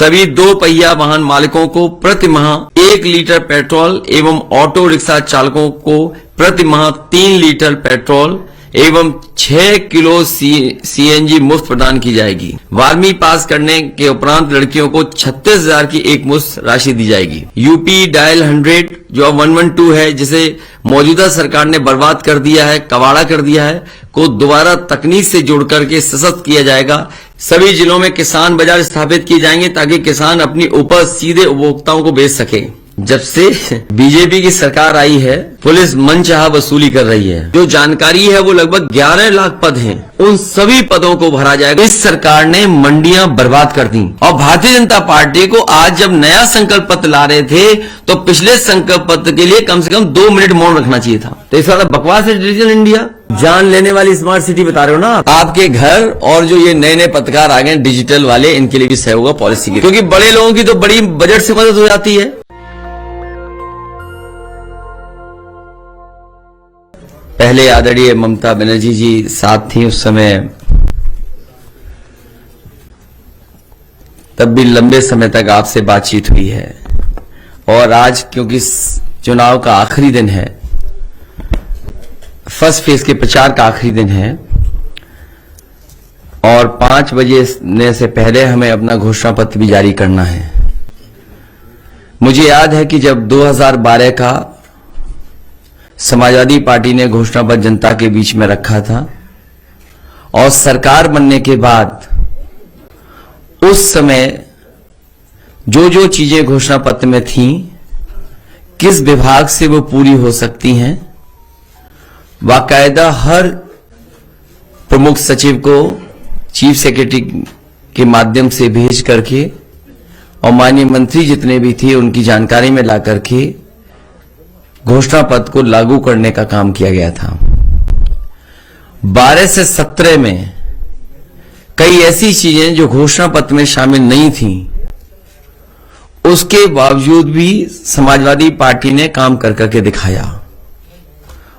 सभी 2 पहिया वाहन मालिकों को प्रति माह 1 लीटर पेट्रोल एवं ऑटो रिक्शा चालकों को प्रति माह 3 लीटर पेट्रोल एवं 6 किलो सीएनजी मुफ्त प्रदान की जाएगी। 12वीं पास करने के उपरांत लड़कियों को 36,000 की एक मुफ्त राशि दी जाएगी। यूपी डायल 100 जो अब 112 है, जिसे मौजूदा सरकार ने बर्बाद कर दिया है, कबाड़ा कर दिया है, को दोबारा तकनीक से जोड़ करके सशक्त किया जाएगा। सभी जिलों में किसान बाजार स्थापित किए जाएंगे ताकि किसान अपनी उपज सीधे उपभोक्ताओं को बेच सके। जब से बीजेपी की सरकार आई है, पुलिस मनचाहा वसूली कर रही है। जो जानकारी है वो लगभग 11 लाख पद हैं, उन सभी पदों को भरा जाएगा। इस सरकार ने मंडियां बर्बाद कर दी और भारतीय जनता पार्टी को आज जब नया संकल्प पत्र ला रहे थे तो पिछले संकल्प पत्र के लिए कम से कम 2 मिनट मौन रखना चाहिए था। तो इस वाला बकवास है डिजिटल इंडिया, जान लेने वाली स्मार्ट सिटी बता रहे हो ना। आपके घर और जो ये नए नए पत्रकार आ गए डिजिटल वाले, इनके लिए भी सही होगा पॉलिसी की, क्योंकि बड़े लोगों की तो बड़ी बजट से मदद हो जाती है। पहले आदरणीय ममता बनर्जी जी साथ थी उस समय, तब भी लंबे समय तक आपसे बातचीत हुई है। और आज क्योंकि चुनाव का आखिरी दिन है, फर्स्ट फेज के प्रचार का आखिरी दिन है और 5 बजे से पहले हमें अपना घोषणा पत्र भी जारी करना है। मुझे याद है कि जब 2012 का समाजवादी पार्टी ने घोषणा पत्र जनता के बीच में रखा था और सरकार बनने के बाद उस समय जो जो चीजें घोषणा पत्र में थीं, किस विभाग से वो पूरी हो सकती हैं, बाकायदा हर प्रमुख सचिव को चीफ सेक्रेटरी के माध्यम से भेज करके और माननीय मंत्री जितने भी थे उनकी जानकारी में ला करके घोषणा पत्र को लागू करने का काम किया गया था। 12 से 17 में कई ऐसी चीजें जो घोषणा पत्र में शामिल नहीं थी, उसके बावजूद भी समाजवादी पार्टी ने काम कर करके दिखाया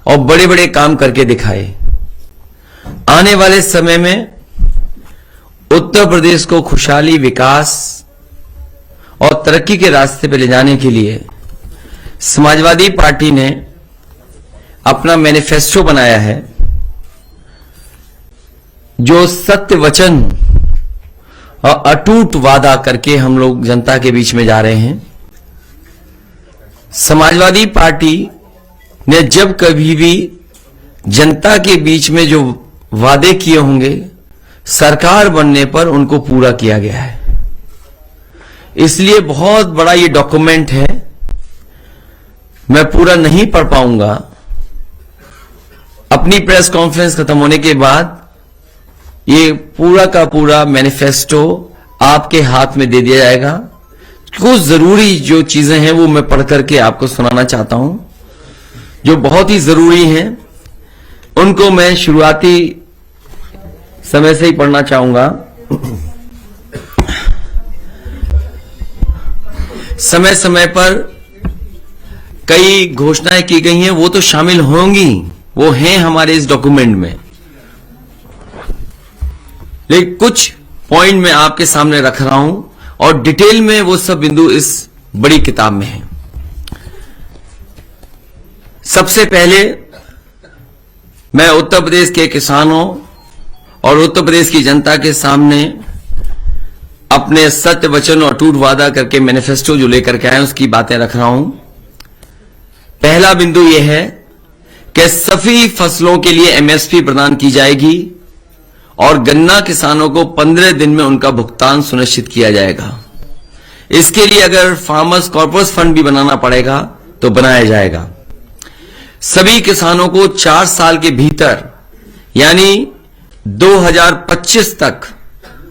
और बड़े बड़े काम करके दिखाए। आने वाले समय में उत्तर प्रदेश को खुशहाली, विकास और तरक्की के रास्ते पर ले जाने के लिए समाजवादी पार्टी ने अपना मैनिफेस्टो बनाया है, जो सत्य वचन और अटूट वादा करके हम लोग जनता के बीच में जा रहे हैं। समाजवादी पार्टी ने जब कभी भी जनता के बीच में जो वादे किए होंगे, सरकार बनने पर उनको पूरा किया गया है। इसलिए बहुत बड़ा ये डॉक्यूमेंट है, मैं पूरा नहीं पढ़ पाऊंगा। अपनी प्रेस कॉन्फ्रेंस खत्म होने के बाद ये पूरा का पूरा मैनिफेस्टो आपके हाथ में दे दिया जाएगा। कुछ जरूरी जो चीजें हैं वो मैं पढ़ करके आपको सुनाना चाहता हूं, जो बहुत ही जरूरी हैं। उनको मैं शुरुआती समय से ही पढ़ना चाहूंगा। समय समय पर कई घोषणाएं की गई हैं, वो तो शामिल होंगी, वो हैं हमारे इस डॉक्यूमेंट में, लेकिन कुछ पॉइंट मैं आपके सामने रख रहा हूं और डिटेल में वो सब बिंदु इस बड़ी किताब में हैं। सबसे पहले मैं उत्तर प्रदेश के किसानों और उत्तर प्रदेश की जनता के सामने अपने सत्य वचन और अटूट वादा करके मैनिफेस्टो जो लेकर के आए उसकी बातें रख रहा हूं। पहला बिंदु यह है कि सभी फसलों के लिए एमएसपी प्रदान की जाएगी और गन्ना किसानों को 15 दिन में उनका भुगतान सुनिश्चित किया जाएगा। इसके लिए अगर फार्मर्स कॉर्पस फंड भी बनाना पड़ेगा तो बनाया जाएगा। सभी किसानों को 4 साल के भीतर यानी 2025 तक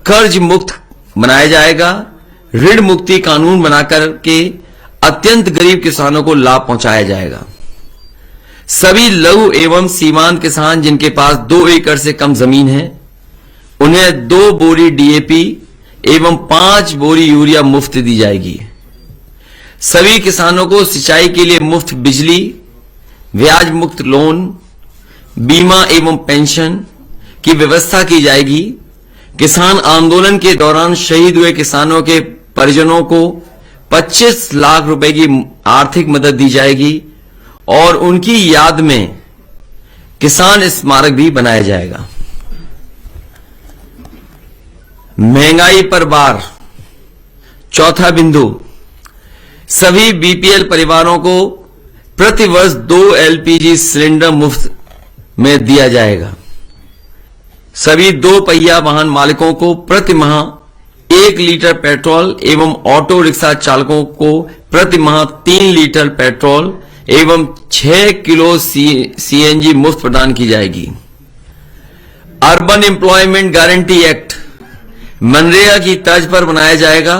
कर्ज मुक्त बनाया जाएगा। ऋण मुक्ति कानून बनाकर के अत्यंत गरीब किसानों को लाभ पहुंचाया जाएगा। सभी लघु एवं सीमांत किसान जिनके पास 2 एकड़ से कम जमीन है, उन्हें 2 बोरी डीएपी एवं 5 बोरी यूरिया मुफ्त दी जाएगी। सभी किसानों को सिंचाई के लिए मुफ्त बिजली, ब्याज मुक्त लोन, बीमा एवं पेंशन की व्यवस्था की जाएगी। किसान आंदोलन के दौरान शहीद हुए किसानों के परिजनों को 25 लाख रुपए की आर्थिक मदद दी जाएगी और उनकी याद में किसान स्मारक भी बनाया जाएगा। महंगाई पर बार, चौथा बिंदु, सभी बीपीएल परिवारों को प्रति वर्ष 2 एलपीजी सिलेंडर मुफ्त में दिया जाएगा। सभी 2 पहिया वाहन मालिकों को प्रति माह 1 लीटर पेट्रोल एवं ऑटो रिक्शा चालकों को प्रति माह 3 लीटर पेट्रोल एवं 6 किलो सीएनजी मुफ्त प्रदान की जाएगी। Urban employment guarantee act MNREGA की तर्ज पर बनाया जाएगा।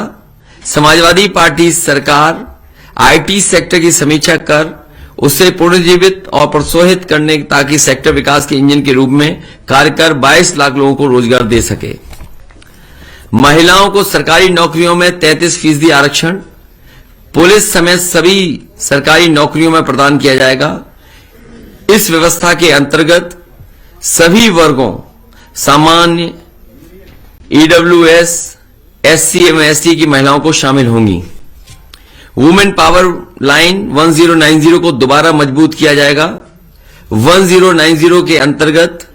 समाजवादी पार्टी सरकार आईटी सेक्टर की समीक्षा कर उसे पुनर्जीवित और प्रोत्साहित करने ताकि सेक्टर विकास के इंजन के रूप में कार्य कर 22 लाख लोगों को रोजगार दे सके। महिलाओं को सरकारी नौकरियों में 33% आरक्षण पुलिस समेत सभी सरकारी नौकरियों में प्रदान किया जाएगा। इस व्यवस्था के अंतर्गत सभी वर्गों सामान्य, ईडब्ल्यूएस, एससी एवं एसटी की महिलाओं को शामिल होंगी। वुमेन पावर लाइन 1090 को दोबारा मजबूत किया जाएगा। 1090 के अंतर्गत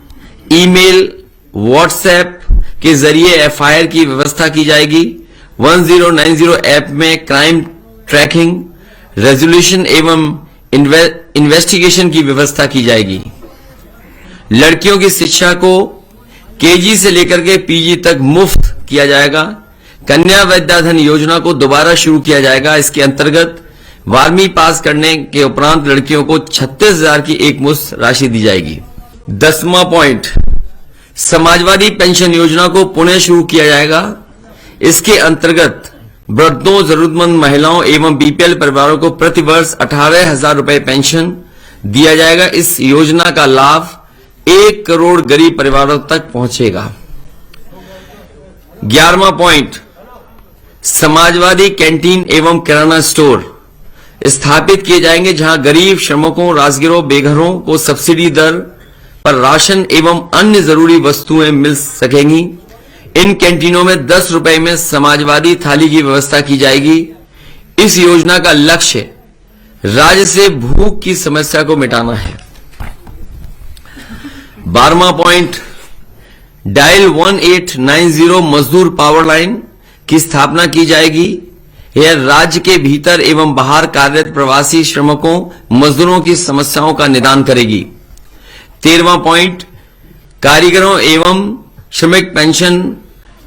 ईमेल, व्हाट्सएप के जरिए एफआईआर की व्यवस्था की जाएगी। 1090 ऐप में क्राइम ट्रैकिंग, रेजोल्यूशन एवं इन्वेस्टिगेशन की व्यवस्था की जाएगी। लड़कियों की शिक्षा को केजी से लेकर के पीजी तक मुफ्त किया जाएगा। कन्या विद्याधन योजना को दोबारा शुरू किया जाएगा। इसके अंतर्गत 12वीं पास करने के उपरांत लड़कियों को 36,000 की एक मुश्त राशि दी जाएगी। 10वां पॉइंट, समाजवादी पेंशन योजना को पुनः शुरू किया जाएगा। इसके अंतर्गत वृद्धों, जरूरतमंद महिलाओं एवं बीपीएल परिवारों को प्रति वर्ष 18,000 रुपए पेंशन दिया जाएगा। इस योजना का लाभ 1 करोड़ गरीब परिवारों तक पहुंचेगा। 11वां पॉइंट, समाजवादी कैंटीन एवं किराना स्टोर स्थापित किए जाएंगे जहां गरीब, श्रमिकों, राजगिरों, बेघरों को सब्सिडी दर पर राशन एवं अन्य जरूरी वस्तुएं मिल सकेंगी। इन कैंटीनों में 10 रुपए में समाजवादी थाली की व्यवस्था की जाएगी। इस योजना का लक्ष्य राज्य से भूख की समस्या को मिटाना है। 12वां पॉइंट, डायल 1890 मजदूर पावर लाइन की स्थापना की जाएगी। यह राज्य के भीतर एवं बाहर कार्यरत प्रवासी श्रमिकों, मजदूरों की समस्याओं का निदान करेगी। 13वां पॉइंट, कारीगरों एवं श्रमिक पेंशन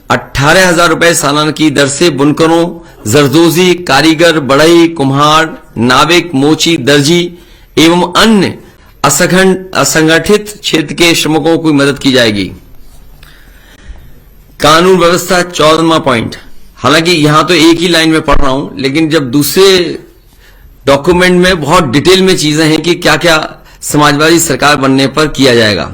18,000 रुपए सालाना की दर से बुनकरों, जरदोजी, कारीगर, बढ़ई, कुम्हार, नाविक, मोची, दर्जी एवं अन्य असंगठित क्षेत्र के श्रमिकों की मदद की जाएगी। कानून व्यवस्था 14वां पॉइंट, हालांकि यहां तो एक ही लाइन में पढ़ रहा हूं, लेकिन जब दूसरे डॉक्यूमेंट में बहुत डिटेल में चीजें हैं कि क्या क्या समाजवादी सरकार बनने पर किया जाएगा।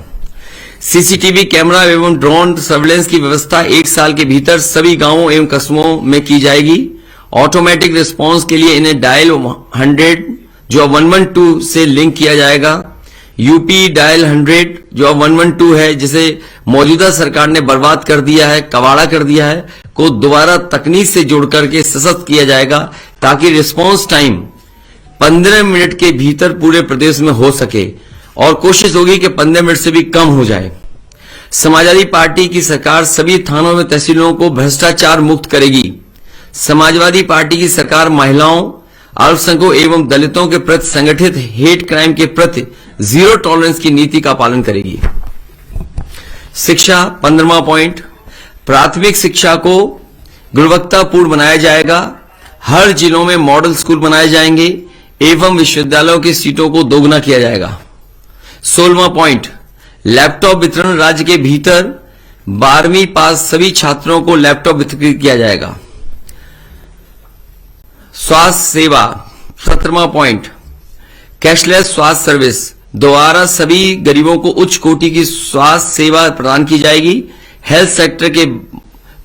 सीसीटीवी कैमरा एवं ड्रोन सर्वेलेंस की व्यवस्था 1 साल के भीतर सभी गांवों एवं कस्बों में की जाएगी। ऑटोमेटिक रिस्पांस के लिए इन्हें डायल 100 जो 112 से लिंक किया जाएगा। यूपी डायल 100 जो 112 है, जिसे मौजूदा सरकार ने बर्बाद कर दिया है, कबाड़ा कर दिया है, को दोबारा तकनीक से जोड़ करके सशक्त किया जाएगा ताकि रिस्पांस टाइम 15 मिनट के भीतर पूरे प्रदेश में हो सके और कोशिश होगी कि 15 मिनट से भी कम हो जाए। समाजवादी पार्टी की सरकार सभी थानों में तहसीलों को भ्रष्टाचार मुक्त करेगी। समाजवादी पार्टी की सरकार महिलाओं, अल्पसंख्यकों एवं दलितों के प्रति संगठित हेट क्राइम के प्रति जीरो टॉलरेंस की नीति का पालन करेगी। शिक्षा 15वां पॉइंट, प्राथमिक शिक्षा को गुणवत्तापूर्ण बनाया जाएगा। हर जिलों में मॉडल स्कूल बनाए जाएंगे एवं विश्वविद्यालयों की सीटों को दोगुना किया जाएगा। 16वां पॉइंट, लैपटॉप वितरण राज्य के भीतर 12वीं पास सभी छात्रों को लैपटॉप वितरित किया जाएगा। स्वास्थ्य सेवा 17वां पॉइंट, कैशलेस स्वास्थ्य सर्विस द्वारा सभी गरीबों को उच्च कोटि की स्वास्थ्य सेवा प्रदान की जाएगी। हेल्थ सेक्टर के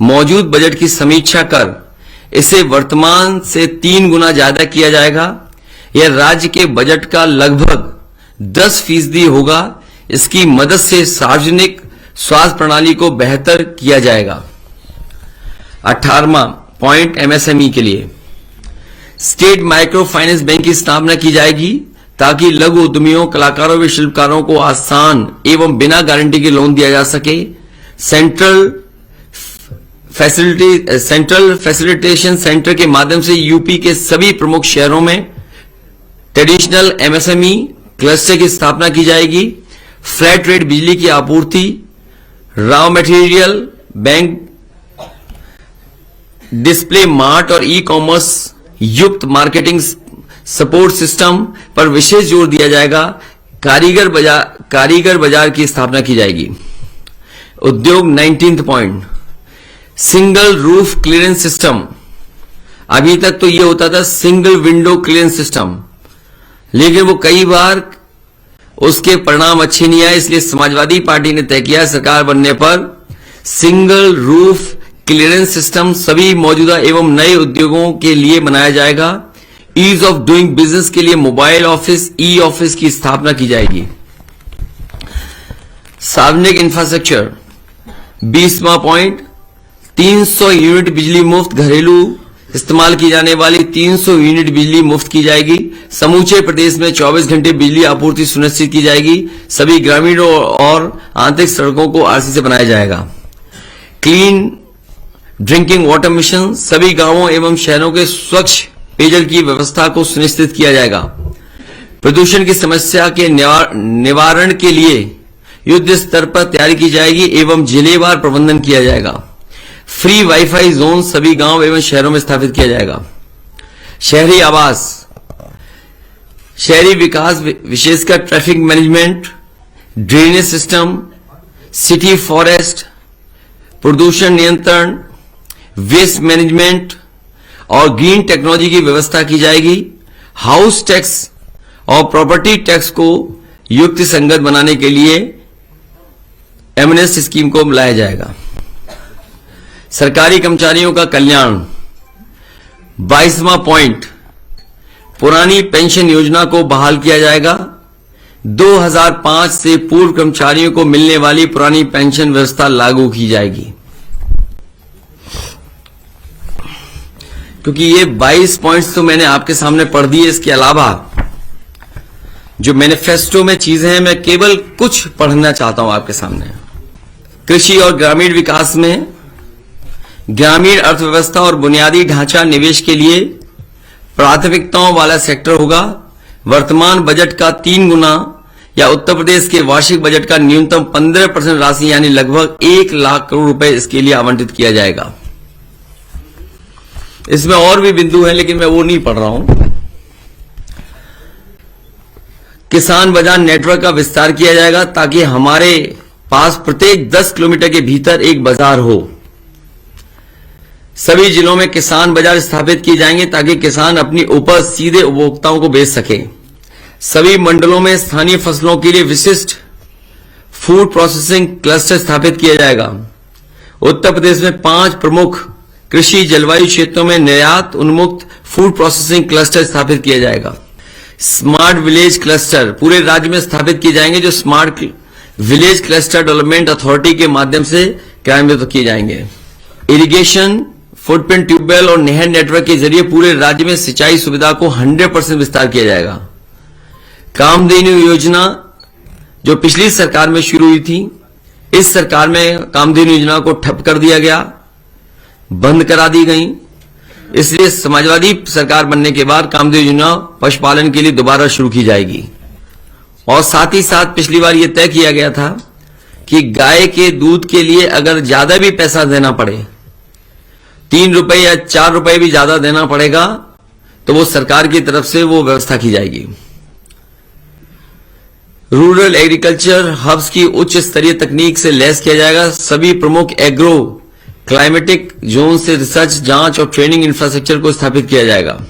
मौजूद बजट की समीक्षा कर इसे वर्तमान से 3 गुना ज्यादा किया जाएगा। यह राज्य के बजट का लगभग 10% होगा। इसकी मदद से सार्वजनिक स्वास्थ्य प्रणाली को बेहतर किया जाएगा। 18वां, पॉइंट एमएसएमई के लिए। स्टेट माइक्रो फाइनेंस बैंक की स्थापना की जाएगी ताकि लघु उद्यमियों, कलाकारों व शिल्पकारों को आसान एवं बिना गारंटी के लोन दिया जा सके। सेंट्रल फैसिलिटेशन सेंटर के माध्यम से यूपी के सभी प्रमुख शहरों में ट्रेडिशनल एमएसएमई क्लस्टर की स्थापना की जाएगी। फ्लैट रेट बिजली की आपूर्ति, raw material bank, display mart और ई कॉमर्स युक्त मार्केटिंग सपोर्ट सिस्टम पर विशेष जोर दिया जाएगा। कारीगर बाजार की स्थापना की जाएगी। उद्योग 19 point, single roof clearance system. अभी तक तो यह होता था सिंगल विंडो क्लियरेंस सिस्टम, लेकिन वो कई बार उसके परिणाम अच्छे नहीं आए, इसलिए समाजवादी पार्टी ने तय किया सरकार बनने पर सिंगल रूफ क्लियरेंस सिस्टम सभी मौजूदा एवं नए उद्योगों के लिए बनाया जाएगा। ईज ऑफ डूइंग बिजनेस के लिए मोबाइल ऑफिस, ई ऑफिस की स्थापना की जाएगी। सार्वजनिक इंफ्रास्ट्रक्चर 20वां पॉइंट, 300 यूनिट बिजली मुफ्त, घरेलू इस्तेमाल की जाने वाली 300 यूनिट बिजली मुफ्त की जाएगी। समूचे प्रदेश में 24 घंटे बिजली आपूर्ति सुनिश्चित की जाएगी। सभी ग्रामीण और आंतरिक सड़कों को आरसी से बनाया जाएगा। क्लीन ड्रिंकिंग वाटर मिशन, सभी गांवों एवं शहरों के स्वच्छ पेयजल की व्यवस्था को सुनिश्चित किया जाएगा। प्रदूषण की समस्या के निवारण के लिए युद्ध स्तर पर तैयारी की जाएगी एवं जिलेवार प्रबंधन किया जाएगा। फ्री वाईफाई जोन सभी गांव एवं शहरों में स्थापित किया जाएगा। शहरी आवास, शहरी विकास विशेषकर traffic management, drainage system, city forest, प्रदूषण नियंत्रण, वेस्ट मैनेजमेंट और ग्रीन टेक्नोलॉजी की व्यवस्था की जाएगी। हाउस टैक्स और प्रॉपर्टी टैक्स को युक्ति संगत बनाने के लिए एमनेस्ट स्कीम को लाया जाएगा। सरकारी कर्मचारियों का कल्याण 22वां पॉइंट, पुरानी पेंशन योजना को बहाल किया जाएगा। 2005 से पूर्व कर्मचारियों को मिलने वाली पुरानी पेंशन व्यवस्था लागू की जाएगी। क्योंकि ये 22 पॉइंट्स तो मैंने आपके सामने पढ़ दिए, इसके अलावा जो मैनिफेस्टो में चीजें हैं मैं केवल कुछ पढ़ना चाहता हूं आपके सामने। कृषि और ग्रामीण विकास में ग्रामीण अर्थव्यवस्था और बुनियादी ढांचा निवेश के लिए प्राथमिकताओं वाला सेक्टर होगा। वर्तमान बजट का 3 गुना या उत्तर प्रदेश के वार्षिक बजट का न्यूनतम 15% राशि यानी लगभग 1 लाख करोड़ रुपए इसके लिए आवंटित किया जाएगा। इसमें और भी बिंदु हैं लेकिन मैं वो नहीं पढ़ रहा हूं। किसान बाजार नेटवर्क का विस्तार किया जाएगा ताकि हमारे पास प्रत्येक 10 किलोमीटर के भीतर एक बाजार हो। सभी जिलों में किसान बाजार स्थापित किए जाएंगे ताकि किसान अपनी उपज सीधे उपभोक्ताओं को बेच सके। सभी मंडलों में स्थानीय फसलों के लिए विशिष्ट फूड प्रोसेसिंग क्लस्टर स्थापित किया जाएगा। उत्तर प्रदेश में 5 प्रमुख कृषि जलवायु क्षेत्रों में निर्यात उन्मुक्त फूड प्रोसेसिंग क्लस्टर स्थापित किया जाएगा। स्मार्ट विलेज क्लस्टर पूरे राज्य में स्थापित किए जाएंगे, जो smart village cluster development authority के माध्यम से क्रियान्वित किए जाएंगे। इरिगेशन, फुटप्रिंट ट्यूबवेल और नहर नेटवर्क के जरिए पूरे राज्य में सिंचाई सुविधा को 100% विस्तार किया जाएगा। कामधेनु योजना जो पिछली सरकार में शुरू हुई थी, इस सरकार में कामधेनु योजना को ठप कर दिया गया, बंद करा दी गई। इसलिए समाजवादी सरकार बनने के बाद कामधेनु योजना पशुपालन के लिए दोबारा शुरू की जाएगी। और साथ ही साथ पिछली बार यह तय किया गया था कि गाय के दूध के लिए अगर ज्यादा भी पैसा देना पड़े, 3 रुपए या 4 रुपए भी ज्यादा देना पड़ेगा, तो वो सरकार की तरफ से वो व्यवस्था की जाएगी। रूरल एग्रीकल्चर हब्स की उच्च स्तरीय तकनीक से लैस किया जाएगा। सभी प्रमुख एग्रो क्लाइमेटिक जोन से रिसर्च, जांच और ट्रेनिंग इंफ्रास्ट्रक्चर को स्थापित किया जाएगा।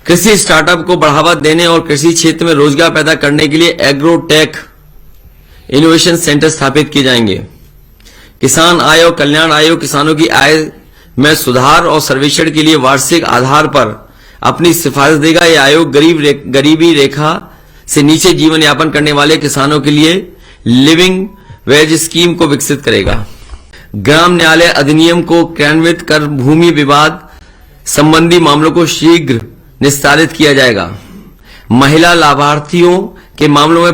कृषि स्टार्टअप को बढ़ावा देने और कृषि क्षेत्र में रोजगार पैदा करने के लिए एग्रोटेक इनोवेशन सेंटर स्थापित किए जाएंगे। किसान आय और कल्याण आयोग किसानों की आय में सुधार और सर्वेक्षण के लिए वार्षिक आधार पर अपनी सिफारिश देगा। यह आयोग गरीबी रेखा से नीचे जीवन यापन करने वाले किसानों के लिए लिविंग वेज स्कीम को विकसित करेगा। ग्राम न्यायालय अधिनियम को क्रियान्वित कर भूमि विवाद संबंधी मामलों को शीघ्र निस्तारित किया जाएगा। महिला लाभार्थियों के मामलों में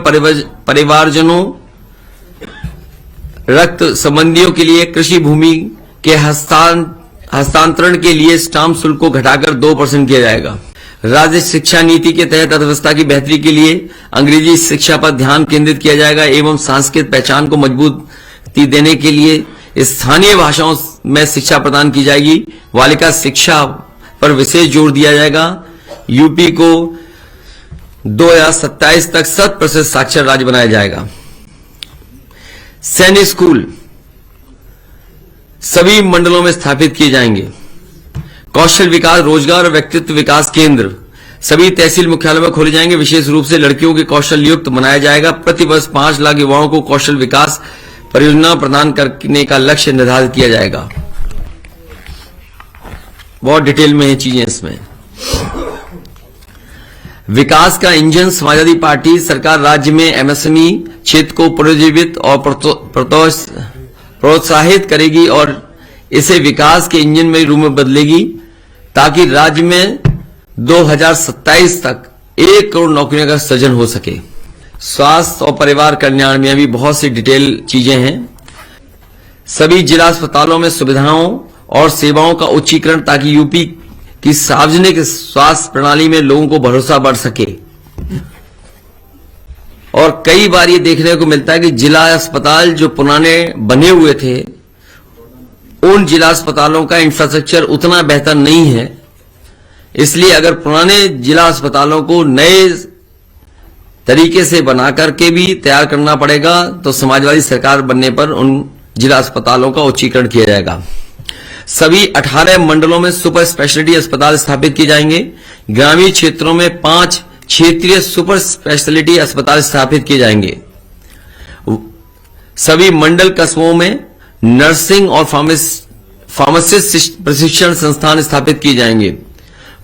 परिवारजनों रक्त संबंधियों के लिए कृषि भूमि के हस्तांतरण के लिए स्टाम्प शुल्क को घटाकर 2% किया जाएगा। राज्य शिक्षा नीति के तहत अर्थव्यवस्था की बेहतरी के लिए अंग्रेजी शिक्षा पर ध्यान केंद्रित किया जाएगा एवं सांस्कृतिक पहचान को मजबूती देने के लिए स्थानीय भाषाओं में शिक्षा प्रदान की जाएगी। बालिका शिक्षा पर विशेष जोर दिया जाएगा। यूपी को 2027 तक 100% साक्षर राज्य बनाया जाएगा। सैनिक स्कूल सभी मंडलों में स्थापित किए जाएंगे। कौशल विकास, रोजगार और व्यक्तित्व विकास केंद्र सभी तहसील मुख्यालयों में खोले जाएंगे। विशेष रूप से लड़कियों के कौशल युक्त बनाया जाएगा। प्रति वर्ष 5 लाख युवाओं को कौशल विकास परियोजना प्रदान करने का लक्ष्य निर्धारित किया जाएगा। बहुत डिटेल में है चीजें इसमें। विकास का इंजन समाजवादी पार्टी सरकार राज्य में एमएसएमई क्षेत्र को पुनर्जीवित और प्रोत्साहित करेगी और इसे विकास के इंजन में रूप में बदलेगी ताकि राज्य में 2027 तक 1 करोड़ नौकरियों का सृजन हो सके। स्वास्थ्य और परिवार कल्याण में भी बहुत सी डिटेल चीजें हैं। सभी जिला अस्पतालों में सुविधाओं और सेवाओं का उच्चीकरण ताकि यूपी की सार्वजनिक स्वास्थ्य प्रणाली में लोगों को भरोसा बढ़ सके। और कई बार ये देखने को मिलता है कि जिला अस्पताल जो पुराने बने हुए थे उन जिला अस्पतालों का इंफ्रास्ट्रक्चर उतना बेहतर नहीं है। इसलिए अगर पुराने जिला अस्पतालों को नए तरीके से बना करके भी तैयार करना पड़ेगा तो समाजवादी सरकार बनने पर उन जिला अस्पतालों का उच्चीकरण किया जाएगा। सभी 18 मंडलों में सुपर स्पेशलिटी अस्पताल स्थापित किए जाएंगे। ग्रामीण क्षेत्रों में 5 क्षेत्रीय सुपर स्पेशलिटी अस्पताल स्थापित किए जाएंगे। सभी मंडल कस्बों में नर्सिंग और फार्मासिस्ट प्रशिक्षण संस्थान स्थापित किए जाएंगे।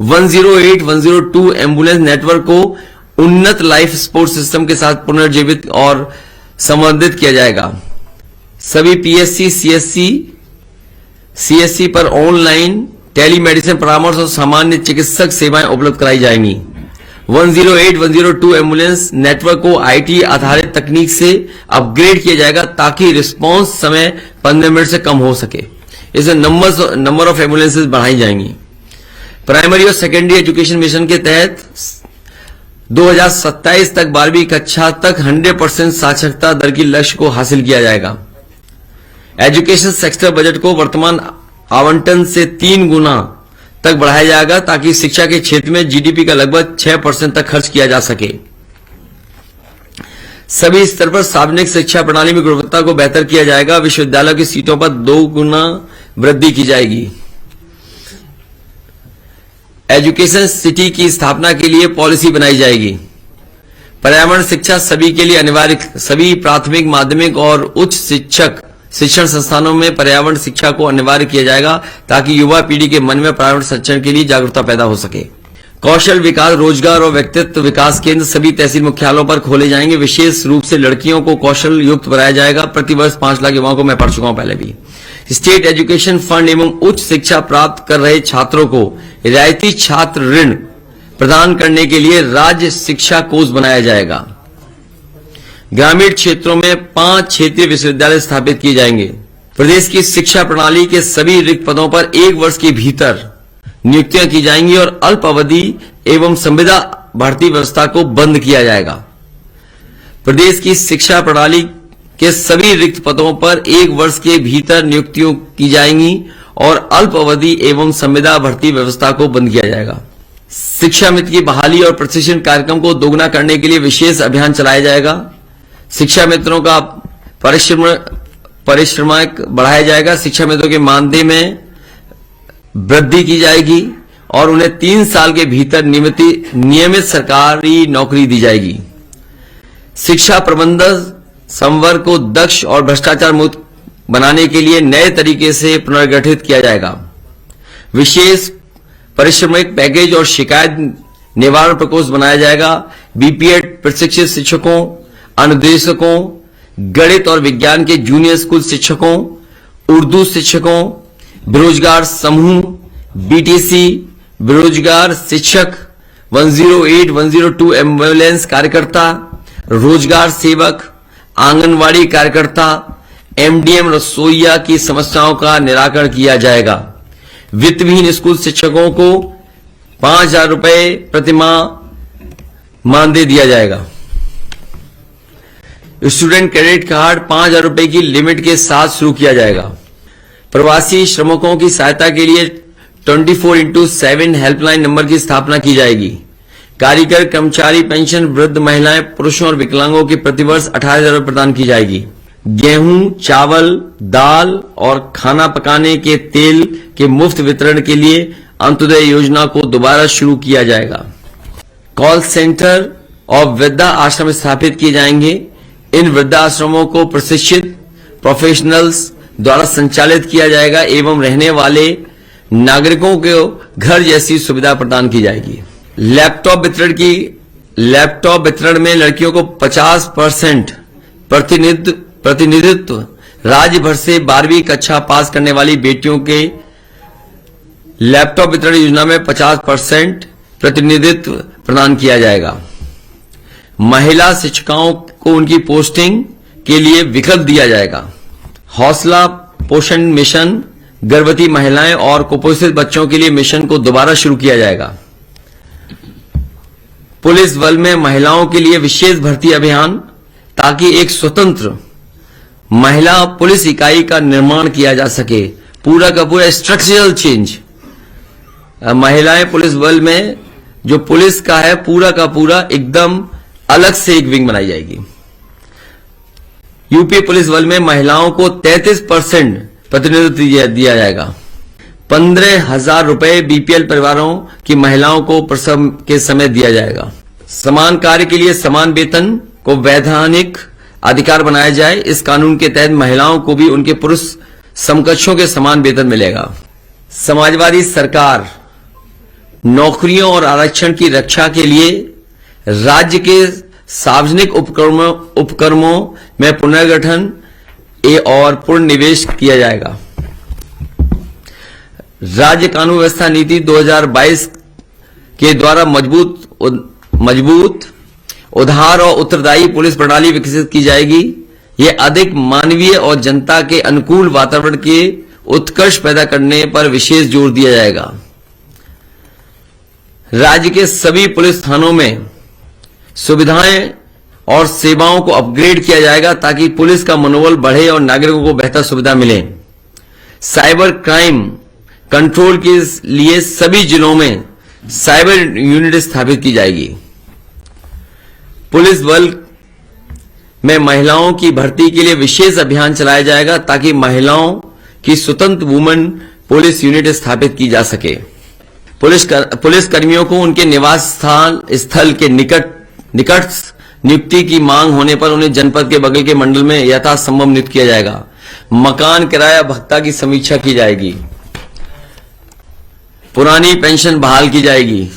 108, 102 एम्बुलेंस नेटवर्क को उन्नत लाइफ सपोर्ट सिस्टम के साथ पुनर्जीवित और संवर्धित किया जाएगा। सभी पीएससी, सीएससी पर ऑनलाइन टेलीमेडिसिन परामर्श और सामान्य चिकित्सक सेवाएं उपलब्ध कराई जाएंगी। 108, 102 एम्बुलेंस नेटवर्क को आईटी आधारित तकनीक से अपग्रेड किया जाएगा ताकि रिस्पांस समय 15 मिनट से कम हो सके। इसमें नंबर ऑफ एम्बुलेंसेज बढ़ाई जाएंगी। प्राइमरी और सेकेंडरी एजुकेशन मिशन के तहत 2027 तक 12वीं कक्षा तक 100% साक्षरता दर की लक्ष्य को हासिल किया जाएगा। एजुकेशन सेक्टर बजट को वर्तमान आवंटन से 3 गुना तक बढ़ाया जाएगा ताकि शिक्षा के क्षेत्र में जीडीपी का लगभग 6% तक खर्च किया जा सके। सभी स्तर पर सार्वजनिक शिक्षा प्रणाली में गुणवत्ता को बेहतर किया जाएगा। विश्वविद्यालयों की सीटों पर 2 गुना वृद्धि की जाएगी। एजुकेशन सिटी की स्थापना के लिए पॉलिसी बनाई जाएगी। पर्यावरण शिक्षा सभी के लिए अनिवार्य। सभी प्राथमिक, माध्यमिक और उच्च शिक्षण संस्थानों में पर्यावरण शिक्षा को अनिवार्य किया जाएगा ताकि युवा पीढ़ी के मन में पर्यावरण संरक्षण के लिए जागरूकता पैदा हो सके। कौशल विकास, रोजगार और व्यक्तित्व विकास केंद्र सभी तहसील मुख्यालयों पर खोले जाएंगे। विशेष रूप से लड़कियों को कौशल युक्त बनाया जाएगा। प्रतिवर्ष 5 लाख युवाओं को मैं पढ़ चुका हूं पहले भी। स्टेट एजुकेशन फंड एवं उच्च शिक्षा प्राप्त कर रहे छात्रों को रियायती छात्र ऋण प्रदान करने के लिए राज्य शिक्षा कोष बनाया जाएगा। ग्रामीण क्षेत्रों में 5 क्षेत्रीय विश्वविद्यालय स्थापित किए जाएंगे। प्रदेश की शिक्षा प्रणाली के सभी रिक्त पदों पर 1 वर्ष के भीतर नियुक्तियां की जाएंगी और अल्प अवधि एवं संविदा भर्ती व्यवस्था को बंद किया जाएगा। प्रदेश की शिक्षा प्रणाली के सभी रिक्त पदों पर 1 वर्ष के भीतर नियुक्तियों की जाएंगी और अल्प अवधि एवं संविदा भर्ती व्यवस्था को बंद किया जाएगा। शिक्षा मित्र की बहाली और प्रशिक्षण कार्यक्रम को दोगुना करने के लिए विशेष अभियान चलाया जाएगा। शिक्षा मित्रों का परिश्रम बढ़ाया जाएगा। शिक्षा मित्रों के मानदेय में वृद्धि की जाएगी और उन्हें 3 साल के भीतर नियमित सरकारी नौकरी दी जाएगी। शिक्षा प्रबंधन संवर्ग को दक्ष और भ्रष्टाचार मुक्त बनाने के लिए नए तरीके से पुनर्गठित किया जाएगा। विशेष पारिश्रमिक पैकेज और शिकायत निवारण प्रकोष्ठ बनाया जाएगा। बीपीएड प्रशिक्षित शिक्षकों, अनुदेशकों, गणित और विज्ञान के जूनियर स्कूल शिक्षकों उर्दू शिक्षकों, बेरोजगार समूह, बीटीसी, बेरोजगार शिक्षक, 108, 102 एम्बुलेंस कार्यकर्ता, रोजगार सेवक, आंगनवाड़ी कार्यकर्ता, एमडीएम रसोइया की समस्याओं का निराकरण किया जाएगा। वित्तविहीन स्कूल शिक्षकों को 5,000 रुपए प्रतिमाह मानदेय दिया जाएगा। स्टूडेंट क्रेडिट कार्ड 5,000 रुपए की लिमिट के साथ शुरू किया जाएगा। प्रवासी श्रमिकों की सहायता के लिए 24x7 हेल्पलाइन नंबर की स्थापना की जाएगी। कारीगर कर्मचारी पेंशन, वृद्ध महिलाएं, पुरुषों और विकलांगों की प्रतिवर्ष 18,000 रुपए प्रदान की जाएगी। गेहूं, चावल, दाल और खाना पकाने के तेल के मुफ्त वितरण के लिए अंत्योदय योजना को दोबारा शुरू किया जाएगा। कॉल सेंटर और वृद्धा आश्रम स्थापित किए जाएंगे। इन वृद्धाश्रमों को प्रशिक्षित प्रोफेशनल्स द्वारा संचालित किया जाएगा एवं रहने वाले नागरिकों को घर जैसी सुविधा प्रदान की जाएगी। लैपटॉप वितरण में लड़कियों को 50% प्रतिनिधित्व, राज्य भर से 12वीं कक्षा पास करने वाली बेटियों के लैपटॉप वितरण योजना में 50% प्रतिनिधित्व प्रदान किया जाएगा। महिला शिक्षिकाओं को उनकी पोस्टिंग के लिए विकल्प दिया जाएगा। हौसला पोषण मिशन, गर्भवती महिलाएं और कुपोषित बच्चों के लिए मिशन को दोबारा शुरू किया जाएगा। पुलिस बल में महिलाओं के लिए विशेष भर्ती अभियान, ताकि एक स्वतंत्र महिला पुलिस इकाई का निर्माण किया जा सके। पूरा का पूरा स्ट्रक्चरल चेंज, महिलाएं पुलिस बल में जो पुलिस का है पूरा का पूरा एकदम अलग से एक विंग बनाई जाएगी। यूपी पुलिस बल में महिलाओं को 33% प्रतिनिधित्व दिया जाएगा। 15,000 रुपए बीपीएल परिवारों की महिलाओं को प्रसव के समय दिया जाएगा। समान कार्य के लिए समान वेतन को वैधानिक अधिकार बनाया जाए। इस कानून के तहत महिलाओं को भी उनके पुरुष समकक्षों के समान वेतन मिलेगा। समाजवादी सरकार नौकरियों और आरक्षण की रक्षा के लिए राज्य के सार्वजनिक उपक्रमों में पुनर्गठन और पुनर्निवेश किया जाएगा। राज्य कानून व्यवस्था नीति 2022 के द्वारा मजबूत, उदार और उत्तरदायी पुलिस प्रणाली विकसित की जाएगी। यह अधिक मानवीय और जनता के अनुकूल वातावरण के उत्कर्ष पैदा करने पर विशेष जोर दिया जाएगा। राज्य के सभी पुलिस थानों में सुविधाएं और सेवाओं को अपग्रेड किया जाएगा, ताकि पुलिस का मनोबल बढ़े और नागरिकों को बेहतर सुविधा मिले। साइबर क्राइम कंट्रोल के लिए सभी जिलों में साइबर यूनिट स्थापित की जाएगी। पुलिस बल में महिलाओं की भर्ती के लिए विशेष अभियान चलाया जाएगा, ताकि महिलाओं की स्वतंत्र वुमेन पुलिस यूनिट स्थापित की जा सके। पुलिस कर्मियों को उनके निवास स्थल के निकट नियुक्ति की मांग होने पर उन्हें जनपद के बगल के मंडल में यथासंभव नियुक्त किया जाएगा। मकान किराया भत्ता की समीक्षा की जाएगी। पुरानी पेंशन बहाल की जाएगी।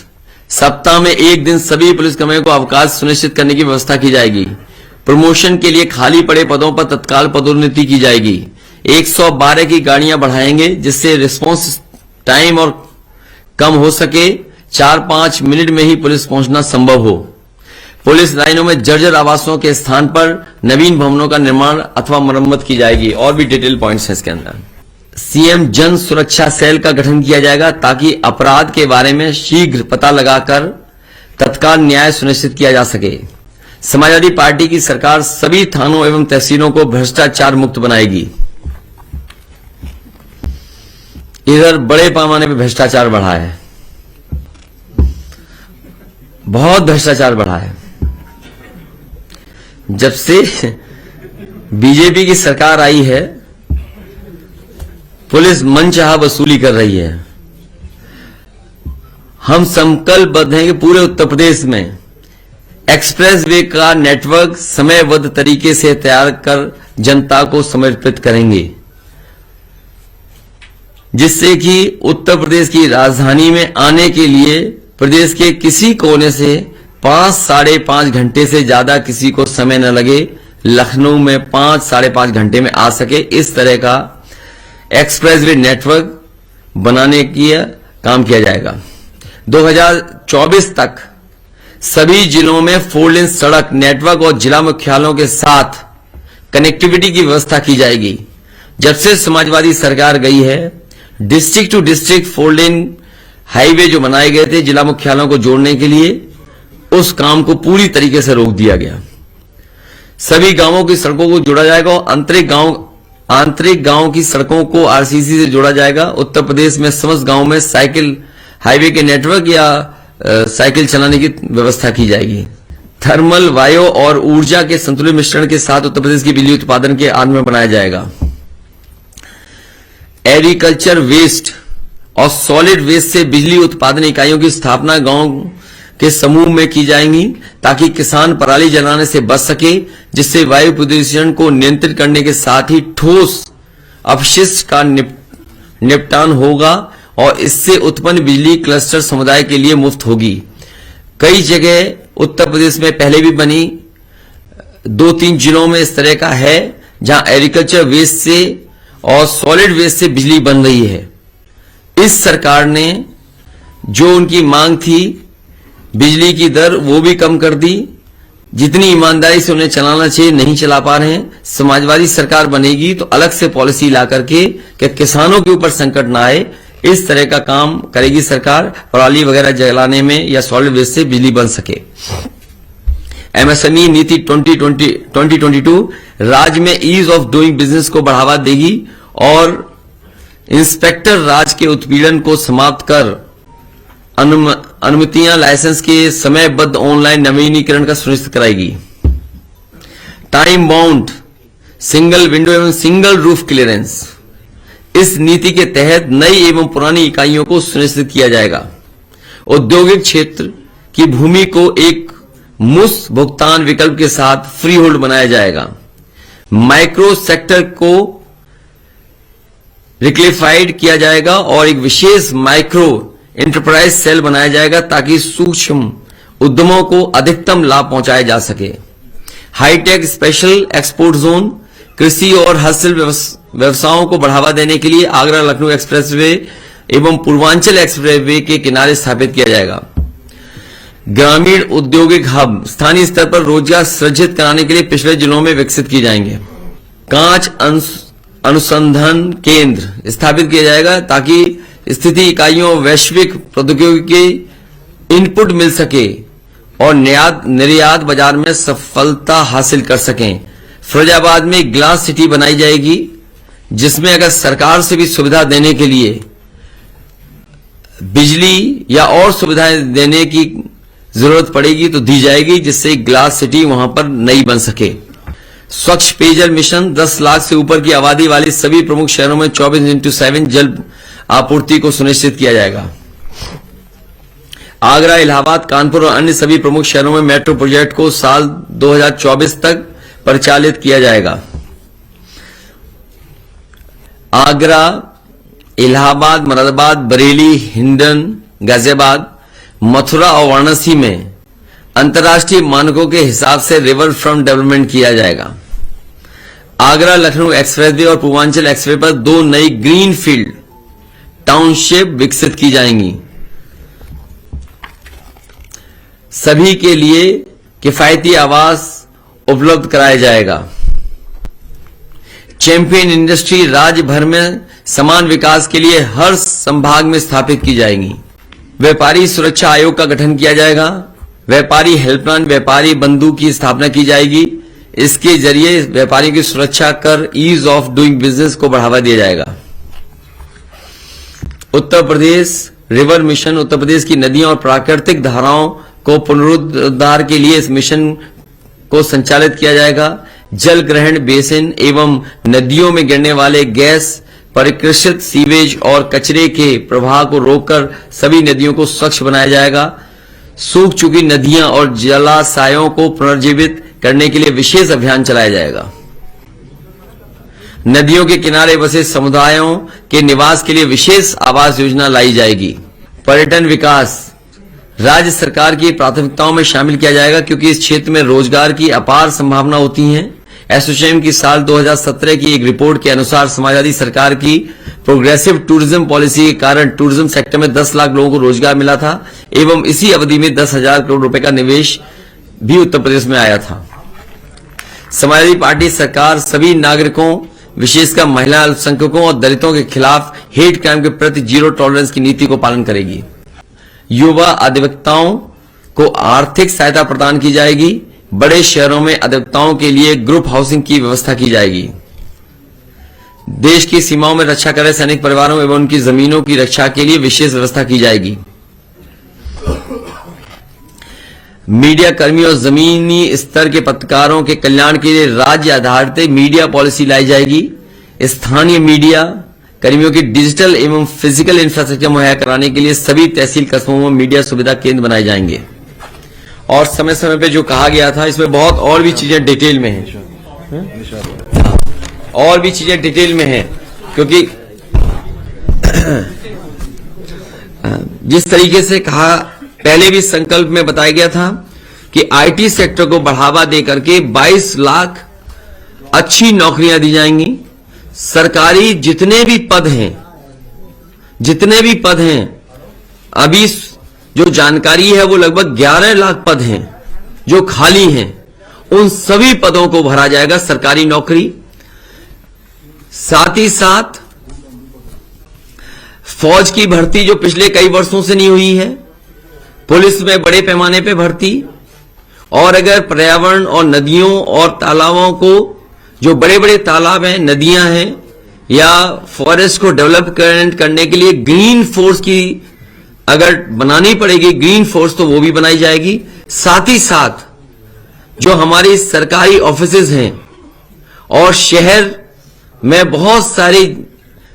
सप्ताह में एक दिन सभी पुलिसकर्मियों को अवकाश सुनिश्चित करने की व्यवस्था की जाएगी। प्रमोशन के लिए खाली पड़े पदों पर तत्काल पदोन्नति की जाएगी। 112 की गाड़ियां बढ़ाएंगे, जिससे रिस्पांस टाइम और कम हो सके। 4-5 मिनट में ही पुलिस पहुंचना संभव हो। पुलिस लाइनों में जर्जर आवासों के स्थान पर नवीन भवनों का निर्माण अथवा मरम्मत की जाएगी। और भी डिटेल पॉइंट्स हैं इसके अंदर। सीएम जन सुरक्षा सेल का गठन किया जाएगा, ताकि अपराध के बारे में शीघ्र पता लगाकर तत्काल न्याय सुनिश्चित किया जा सके। समाजवादी पार्टी की सरकार सभी थानों एवं तहसीलों को भ्रष्टाचार मुक्त बनाएगी। इधर बड़े पैमाने पर भ्रष्टाचार बढ़ा है, बहुत भ्रष्टाचार बढ़ा है। जब से बीजेपी की सरकार आई है, पुलिस मनचाहा वसूली कर रही है। हम संकल्पबद्ध हैं कि पूरे उत्तर प्रदेश में एक्सप्रेसवे का नेटवर्क समयबद्ध तरीके से तैयार कर जनता को समर्पित करेंगे, जिससे कि उत्तर प्रदेश की राजधानी में आने के लिए प्रदेश के किसी कोने से 5-5.5 घंटे से ज्यादा किसी को समय न लगे। लखनऊ में 5-5.5 घंटे में आ सके, इस तरह का एक्सप्रेसवे नेटवर्क बनाने की काम किया जाएगा। 2024 तक सभी जिलों में 4 लेन सड़क नेटवर्क और जिला मुख्यालयों के साथ कनेक्टिविटी की व्यवस्था की जाएगी। जब से समाजवादी सरकार गई है, district to district 4 lane highway जो बनाए गए थे जिला मुख्यालयों को जोड़ने के लिए, उस काम को पूरी तरीके से रोक दिया गया। सभी गांवों की सड़कों को जोड़ा जाएगा और आंतरिक गांव की सड़कों को आरसीसी से जोड़ा जाएगा। उत्तर प्रदेश में समस्त गांवों में साइकिल हाईवे के नेटवर्क या साइकिल चलाने की व्यवस्था की जाएगी। थर्मल, वायु और ऊर्जा के संतुलित मिश्रण के साथ उत्तर प्रदेश की बिजली उत्पादन के आधार में बनाया जाएगा। एग्रीकल्चर वेस्ट और सॉलिड वेस्ट से बिजली उत्पादन इकाइयों की स्थापना गांव के समूह में की जाएंगी ताकि किसान पराली जलाने से बच सके, जिससे वायु प्रदूषण को नियंत्रित करने के साथ ही ठोस अपशिष्ट का निपटान होगा और इससे उत्पन्न बिजली क्लस्टर समुदाय के लिए मुफ्त होगी। कई जगह उत्तर प्रदेश में पहले भी बनी, 2-3 जिलों में इस तरह का है जहां एग्रीकल्चर वेस्ट से और सॉलिड वेस्ट से बिजली बन रही है। इस सरकार ने जो उनकी मांग थी बिजली की दर वो भी कम कर दी, जितनी ईमानदारी से उन्हें चलाना चाहिए नहीं चला पा रहे हैं। समाजवादी सरकार बनेगी तो अलग से पॉलिसी ला करके कि किसानों के ऊपर संकट ना आए, इस तरह का काम करेगी सरकार, पराली वगैरह जलाने में या सॉलिड वेस्ट से बिजली बन सके। एमएसएमई नीति 2022 राज्य में ईज ऑफ डूइंग बिजनेस को बढ़ावा देगी और इंस्पेक्टर राज के उत्पीड़न को समाप्त कर अनुमतियां लाइसेंस के समयबद्ध ऑनलाइन नवीनीकरण का सुनिश्चित कराएगी। टाइम बाउंड सिंगल विंडो एवं सिंगल रूफ क्लियरेंस इस नीति के तहत नई एवं पुरानी इकाइयों को सुनिश्चित किया जाएगा। औद्योगिक क्षेत्र की भूमि को एक मुफ्त भुगतान विकल्प के साथ फ्री होल्ड बनाया जाएगा। माइक्रो सेक्टर को रिक्लेफाइड किया जाएगा और एक विशेष माइक्रो एंटरप्राइज सेल बनाया जाएगा ताकि सूक्ष्म उद्यमों को अधिकतम लाभ पहुंचाया जा सके। हाईटेक स्पेशल एक्सपोर्ट जोन कृषि और हस्तशिल्प व्यवसायों को बढ़ावा देने के लिए आगरा लखनऊ एक्सप्रेसवे एवं पूर्वांचल एक्सप्रेसवे के किनारे स्थापित किया जाएगा। ग्रामीण औद्योगिक हब स्थानीय स्तर पर रोजगार सृजित कराने के लिए पिछड़े जिलों में विकसित किए जाएंगे। कांच अनुसंधान केंद्र स्थापित किया जाएगा ताकि स्थिति इकाइयों वैश्विक प्रौद्योगिकी इनपुट मिल सके और निर्यात बाजार में सफलता हासिल कर सकें। फिरोजाबाद में ग्लास सिटी बनाई जाएगी, जिसमें अगर सरकार से भी सुविधा देने के लिए बिजली या और सुविधाएं देने की जरूरत पड़ेगी तो दी जाएगी, जिससे ग्लास सिटी वहां पर नई बन सके। स्वच्छ पेयजल मिशन 10 लाख से ऊपर की आबादी वाले सभी प्रमुख शहरों में 24/7 जल आपूर्ति को सुनिश्चित किया जाएगा। आगरा, इलाहाबाद, कानपुर और अन्य सभी प्रमुख शहरों में मेट्रो प्रोजेक्ट को साल 2024 तक परिचालित किया जाएगा। आगरा, इलाहाबाद, मुरादाबाद, बरेली, हिंडन, गाजियाबाद, मथुरा और वाराणसी में अंतर्राष्ट्रीय मानकों के हिसाब से रिवर फ्रंट डेवलपमेंट किया जाएगा। आगरा लखनऊ एक्सप्रेसवे और पूर्वांचल एक्सप्रेसवे पर 2 नई ग्रीन फील्ड टाउनशिप विकसित की जाएंगी। सभी के लिए किफायती आवास उपलब्ध कराया जाएगा। चैंपियन इंडस्ट्री राज्य भर में समान विकास के लिए हर संभाग में स्थापित की जाएगी। व्यापारी सुरक्षा आयोग का गठन किया जाएगा। व्यापारी हेल्पलाइन व्यापारी बंधु की स्थापना की जाएगी। इसके जरिए व्यापारियों की सुरक्षा कर ईज ऑफ डूइंग बिजनेस को बढ़ावा दिया जाएगा। उत्तर प्रदेश रिवर मिशन उत्तर प्रदेश की नदियों और प्राकृतिक धाराओं को पुनरुद्धार के लिए इस मिशन को संचालित किया जाएगा। जल ग्रहण बेसिन एवं नदियों में गिरने वाले गैस परिकृषित सीवेज और कचरे के प्रवाह को रोककर सभी नदियों को स्वच्छ बनाया जाएगा। सूख चुकी नदियां और जलाशयों को पुनर्जीवित करने के लिए विशेष अभियान चलाया जाएगा। नदियों के किनारे बसे समुदायों के निवास के लिए विशेष आवास योजना लाई जाएगी। पर्यटन विकास राज्य सरकार की प्राथमिकताओं में शामिल किया जाएगा, क्योंकि इस क्षेत्र में रोजगार की अपार संभावना होती है। एसोचैम की साल 2017 की एक रिपोर्ट के अनुसार समाजवादी सरकार की प्रोग्रेसिव टूरिज्म पॉलिसी के कारण टूरिज्म सेक्टर में 10 लाख लोगों को रोजगार मिला था एवं इसी अवधि में 10,000 करोड़ रुपए का निवेश भी उत्तर प्रदेश में आया था। समाजवादी पार्टी सरकार सभी नागरिकों, विशेषकर महिला, अल्पसंख्यकों और दलितों के खिलाफ हेट क्राइम के प्रति जीरो टॉलरेंस की नीति को पालन करेगी। युवा अधिवक्ताओं को आर्थिक सहायता प्रदान की जाएगी। बड़े शहरों में अधिवक्ताओं के लिए ग्रुप हाउसिंग की व्यवस्था की जाएगी। देश की सीमाओं में रक्षा कर रहे सैनिक परिवारों एवं उनकी जमीनों की रक्षा के लिए विशेष व्यवस्था की जाएगी। मीडिया कर्मियों और जमीनी स्तर के पत्रकारों के कल्याण के लिए राज्य आधारित मीडिया पॉलिसी लाई जाएगी। स्थानीय मीडिया कर्मियों की डिजिटल एवं फिजिकल इंफ्रास्ट्रक्चर मुहैया कराने के लिए सभी तहसील कस्बों में मीडिया सुविधा केंद्र बनाए जाएंगे। और समय समय पे जो कहा गया था, इसमें बहुत और भी चीजें डिटेल में हैं, और भी चीजें डिटेल में हैं, क्योंकि जिस तरीके से कहा, पहले भी संकल्प में बताया गया था कि आईटी सेक्टर को बढ़ावा देकर के 22 लाख अच्छी नौकरियां दी जाएंगी। सरकारी जितने भी पद हैं, अभी जो जानकारी है वो लगभग 11 लाख पद हैं जो खाली हैं। उन सभी पदों को भरा जाएगा, सरकारी नौकरी। साथ ही साथ फौज की भर्ती जो पिछले कई वर्षों से नहीं हुई है, पुलिस में बड़े पैमाने पे भर्ती, और अगर पर्यावरण और नदियों और तालाबों को, जो बड़े बड़े तालाब हैं, नदियां हैं, या फॉरेस्ट को डेवलप करने के लिए ग्रीन फोर्स की अगर बनानी पड़ेगी, ग्रीन फोर्स, तो वो भी बनाई जाएगी। साथ ही साथ जो हमारी सरकारी ऑफिसेज हैं और शहर में बहुत सारी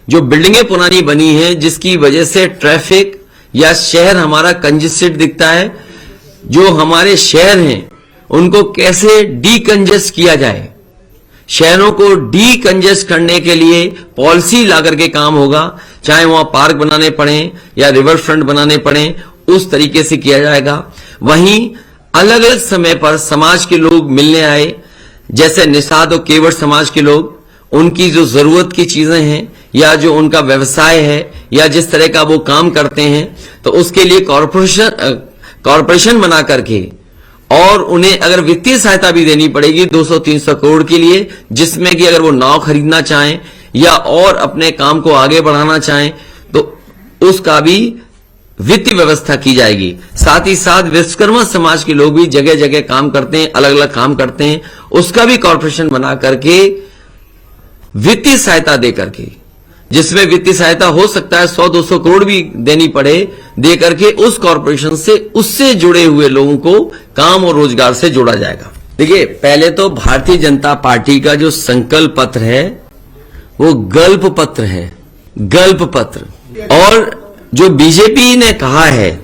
जो बिल्डिंगें पुरानी बनी हैं जिसकी वजह से ट्रैफिक या शहर हमारा कंजेस्टेड दिखता है, जो हमारे शहर हैं उनको कैसे डीकंजेस्ट किया जाए, शहरों को डीकंजेस्ट करने के लिए पॉलिसी लाकर के काम होगा। चाहे वहां पार्क बनाने पड़े या रिवर फ्रंट बनाने पड़े, उस तरीके से किया जाएगा। वहीं अलग अलग समय पर समाज के लोग मिलने आए, जैसे निषाद और केवट समाज के लोग, उनकी जो जरूरत की चीजें हैं या जो उनका व्यवसाय है या जिस तरह का वो काम करते हैं, तो उसके लिए कॉरपोरेशन बना करके, और उन्हें अगर वित्तीय सहायता भी देनी पड़ेगी 200-300 करोड़ के लिए, जिसमें कि अगर वो नाव खरीदना चाहें या और अपने काम को आगे बढ़ाना चाहें तो उसका भी वित्तीय व्यवस्था की जाएगी। साथ ही साथ विश्वकर्मा समाज के लोग भी जगह जगह काम करते हैं, अलग अलग काम करते हैं, उसका भी कॉरपोरेशन बना करके वित्तीय सहायता दे करके, जिसमें वित्तीय सहायता हो सकता है 100-200 करोड़ भी देनी पड़े, दे करके उस कॉरपोरेशन से, उससे जुड़े हुए लोगों को काम और रोजगार से जोड़ा जाएगा। देखिए, पहले तो भारतीय जनता पार्टी का जो संकल्प पत्र है वो गल्प पत्र है, गल्प पत्र। और जो बीजेपी ने कहा है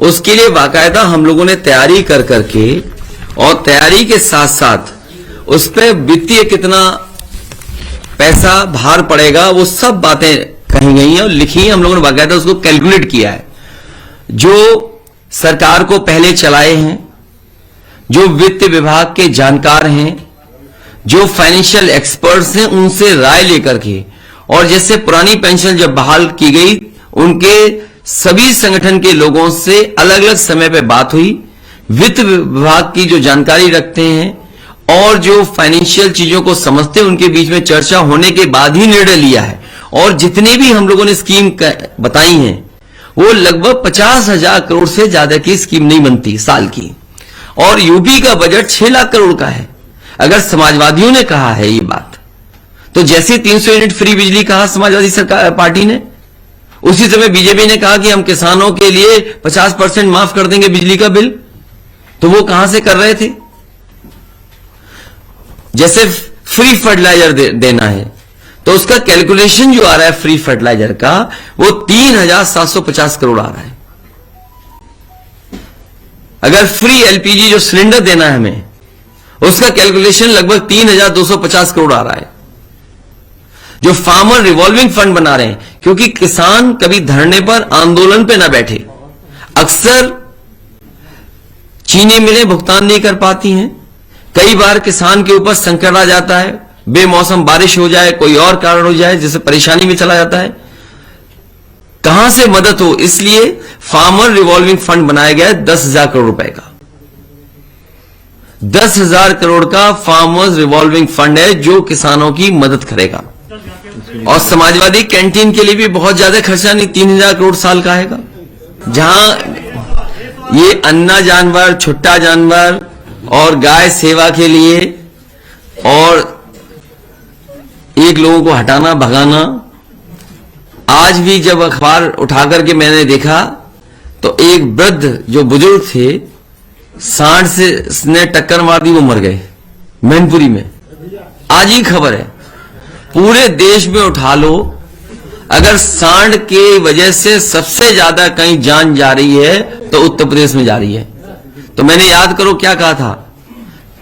उसके लिए बाकायदा हम लोगों ने तैयारी कर करके, और तैयारी के साथ साथ उस पर वित्तीय कितना पैसा भार पड़ेगा, वो सब बातें कही गई हैं और लिखी हैं। हम लोगों ने बाकायदा उसको कैलकुलेट किया है। जो सरकार को पहले चलाए हैं, जो वित्त विभाग के जानकार हैं, जो फाइनेंशियल एक्सपर्ट्स हैं, उनसे राय लेकर के, और जैसे पुरानी पेंशन जब बहाल की गई, उनके सभी संगठन के लोगों से अलग अलग समय पे बात हुई, वित्त विभाग की जो जानकारी रखते हैं और जो फाइनेंशियल चीजों को समझते हैं, उनके बीच में चर्चा होने के बाद ही निर्णय लिया है। और जितनी भी हम लोगों ने स्कीम बताई हैं, वो लगभग 50,000 करोड़ से ज्यादा की स्कीम नहीं बनती साल की। और यूपी का बजट 6 लाख करोड़ का है। अगर समाजवादियों ने कहा है ये बात, तो जैसे 300 यूनिट फ्री बिजली कहा समाजवादी सरकार पार्टी ने, उसी समय बीजेपी ने कहा कि हम किसानों के लिए 50% माफ कर देंगे बिजली का बिल। तो वो कहां से कर रहे थे? जैसे फ्री फर्टिलाइजर देना है, तो उसका कैलकुलेशन जो आ रहा है फ्री फर्टिलाइजर का, वो 3,750 करोड़ आ रहा है। अगर फ्री एलपीजी जो सिलेंडर देना है हमें, उसका कैलकुलेशन लगभग 3,250 करोड़ आ रहा है। जो फार्मर रिवॉल्विंग फंड बना रहे हैं, क्योंकि किसान कभी धरने पर, आंदोलन पे ना बैठे। अक्सर चीनी मिलें भुगतान नहीं कर पाती हैं, कई बार किसान के ऊपर संकट आ जाता है, बेमौसम बारिश हो जाए, कोई और कारण हो जाए जिससे परेशानी में चला जाता है, कहां से मदद हो, इसलिए फार्मर रिवॉल्विंग फंड बनाया गया है 10,000 करोड़ रुपए का। 10,000 करोड़ का फार्मर्स रिवॉल्विंग फंड है जो किसानों की मदद करेगा। और समाजवादी कैंटीन के लिए भी बहुत ज्यादा खर्चा नहीं, 3,000 करोड़ साल का आएगा, जहां ये अन्ना जानवर, छुट्टा जानवर और गाय सेवा के लिए और एक लोगों को हटाना भगाना। आज भी जब अखबार उठाकर के मैंने देखा तो एक वृद्ध जो बुजुर्ग थे, सांड से ने टक्कर मार दी, वो मर गए मैनपुरी में। आज ही खबर है, पूरे देश में उठा लो, अगर सांड के वजह से सबसे ज्यादा कहीं जान जा रही है तो उत्तर प्रदेश में जा रही है। तो मैंने याद करो क्या कहा था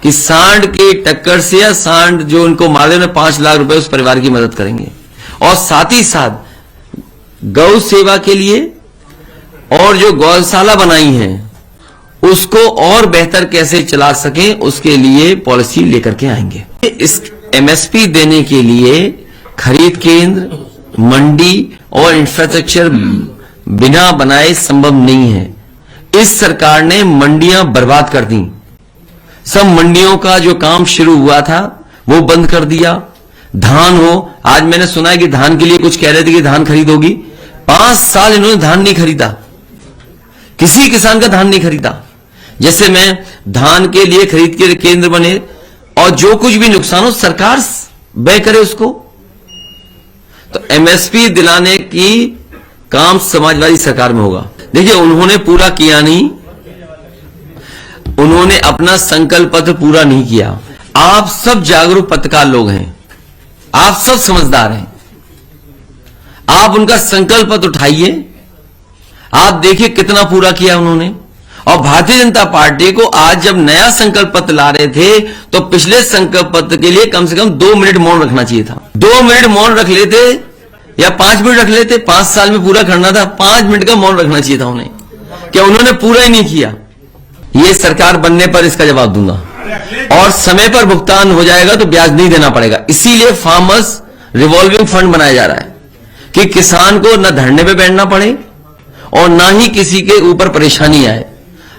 कि सांड की टक्कर से या सांड जो उनको मारे उन्हें 5 लाख रुपए उस परिवार की मदद करेंगे। और साथ ही साथ गौ सेवा के लिए और जो गौशाला बनाई है उसको और बेहतर कैसे चला सकें उसके लिए पॉलिसी लेकर के आएंगे। इस एमएसपी देने के लिए खरीद केंद्र, मंडी और इंफ्रास्ट्रक्चर बिना बनाए संभव नहीं है। इस सरकार ने मंडियां बर्बाद कर दी, सब मंडियों का जो काम शुरू हुआ था वो बंद कर दिया। धान हो, आज मैंने सुना है कि धान के लिए कुछ कह रहे थे कि धान खरीदोगी, 5 साल इन्होंने धान नहीं खरीदा, किसी किसान का धान नहीं खरीदा। जैसे मैं धान के लिए खरीद के केंद्र बने और जो कुछ भी नुकसान हो सरकार व्यय करे उसको। तो एमएसपी दिलाने की काम समाजवादी सरकार में होगा। देखिए, उन्होंने पूरा किया नहीं, उन्होंने अपना संकल्प पत्र पूरा नहीं किया। आप सब जागरूक पत्रकार लोग हैं, आप सब समझदार हैं, आप उनका संकल्प पत्र उठाइए, आप देखिए कितना पूरा किया उन्होंने। और भारतीय जनता पार्टी को आज जब नया संकल्प पत्र ला रहे थे तो पिछले संकल्प पत्र के लिए कम से कम 2 मिनट मौन रखना चाहिए था। 2 मिनट मौन रख लेते या 5 मिनट रख लेते, 5 साल में पूरा करना था, 5 मिनट का मौन रखना चाहिए था उन्हें। क्या उन्होंने पूरा ही नहीं किया? ये सरकार बनने पर इसका जवाब दूंगा। और समय पर भुगतान हो जाएगा तो ब्याज नहीं देना पड़ेगा। इसीलिए फार्मर्स रिवॉल्विंग फंड बनाया जा रहा है कि किसान को न धरने पे बैठना पड़े और ना ही किसी के ऊपर परेशानी आए।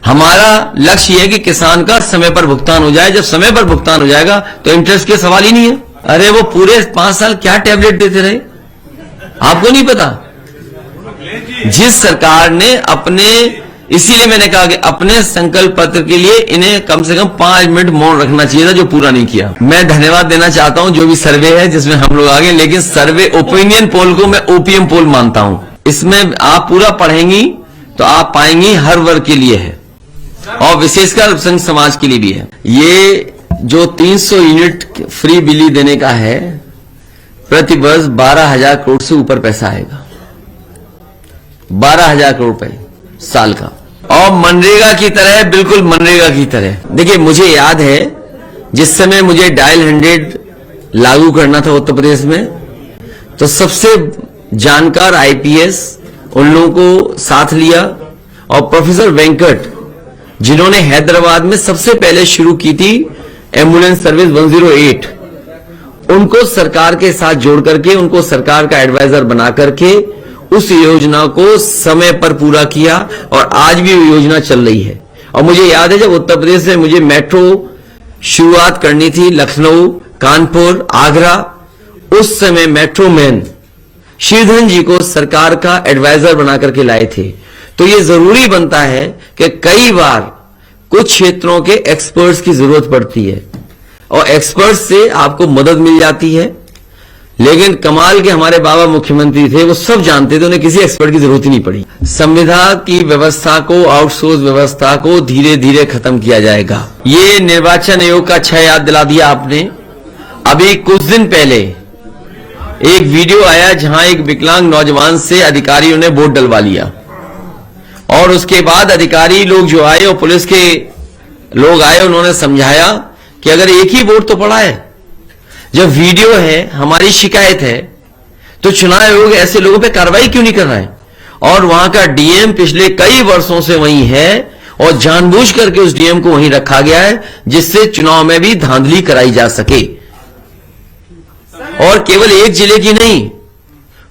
हमारा लक्ष्य यह है कि किसान का समय पर भुगतान हो जाए। जब समय पर भुगतान हो जाएगा तो इंटरेस्ट के सवाल ही नहीं है। अरे वो पूरे 5 साल क्या टैबलेट देते रहे, आपको नहीं पता? जिस सरकार ने अपने, इसीलिए मैंने कहा कि अपने संकल्प पत्र के लिए इन्हें कम से कम 5 मिनट मौन रखना चाहिए था, जो पूरा नहीं किया। मैं धन्यवाद देना चाहता हूं जो भी सर्वे है जिसमें हम लोग आगे, लेकिन सर्वे ओपिनियन पोल को मैं ओपीएम पोल मानता हूं। इसमें आप पूरा पढ़ेंगी तो आप पाएंगी हर वर्ग के लिए है और विशेषकर अल्पसंख्यक समाज के लिए भी है। ये जो 300 यूनिट फ्री बिजली देने का है, प्रति वर्ष 12,000 करोड़ से ऊपर पैसा आएगा, 12,000 करोड़ रुपए साल का। और मनरेगा की तरह, बिल्कुल मनरेगा की तरह। देखिए, मुझे याद है जिस समय मुझे डायल 100 लागू करना था उत्तर प्रदेश में, तो सबसे जानकार आईपीएस उन लोगों को साथ लिया और प्रोफेसर वेंकट, जिन्होंने हैदराबाद में सबसे पहले शुरू की थी एम्बुलेंस सर्विस 108, उनको सरकार के साथ जोड़ करके, उनको सरकार का एडवाइजर बना करके उस योजना को समय पर पूरा किया और आज भी वो योजना चल रही है। और मुझे याद है जब उत्तर प्रदेश में मुझे मेट्रो शुरुआत करनी थी, लखनऊ, कानपुर, आगरा, उस समय मेट्रो मैन श्रीधरन जी को सरकार का एडवाइजर बना करके लाए थे। तो ये जरूरी बनता है कि कई बार कुछ क्षेत्रों के एक्सपर्ट्स की जरूरत पड़ती है और एक्सपर्ट्स से आपको मदद मिल जाती है। लेकिन कमाल के हमारे बाबा मुख्यमंत्री थे, वो सब जानते थे, उन्हें किसी एक्सपर्ट की जरूरत ही नहीं पड़ी। संविधान की व्यवस्था को, आउटसोर्स व्यवस्था को धीरे धीरे खत्म किया जाएगा। ये निर्वाचन आयोग का अच्छा याद दिला दिया आपने। अभी कुछ दिन पहले एक वीडियो आया जहां एक विकलांग नौजवान से अधिकारियों ने वोट डलवा लिया और उसके बाद अधिकारी लोग जो आए और पुलिस के लोग आए, उन्होंने समझाया कि अगर एक ही वोट तो पड़ा है, जब वीडियो है, हमारी शिकायत है, तो चुनाव आयोग ऐसे लोगों पे कार्रवाई क्यों नहीं कर रहा है? और वहां का डीएम पिछले कई वर्षों से वहीं है और जानबूझ करके उस डीएम को वहीं रखा गया है जिससे चुनाव में भी धांधली कराई जा सके। और केवल एक जिले की नहीं,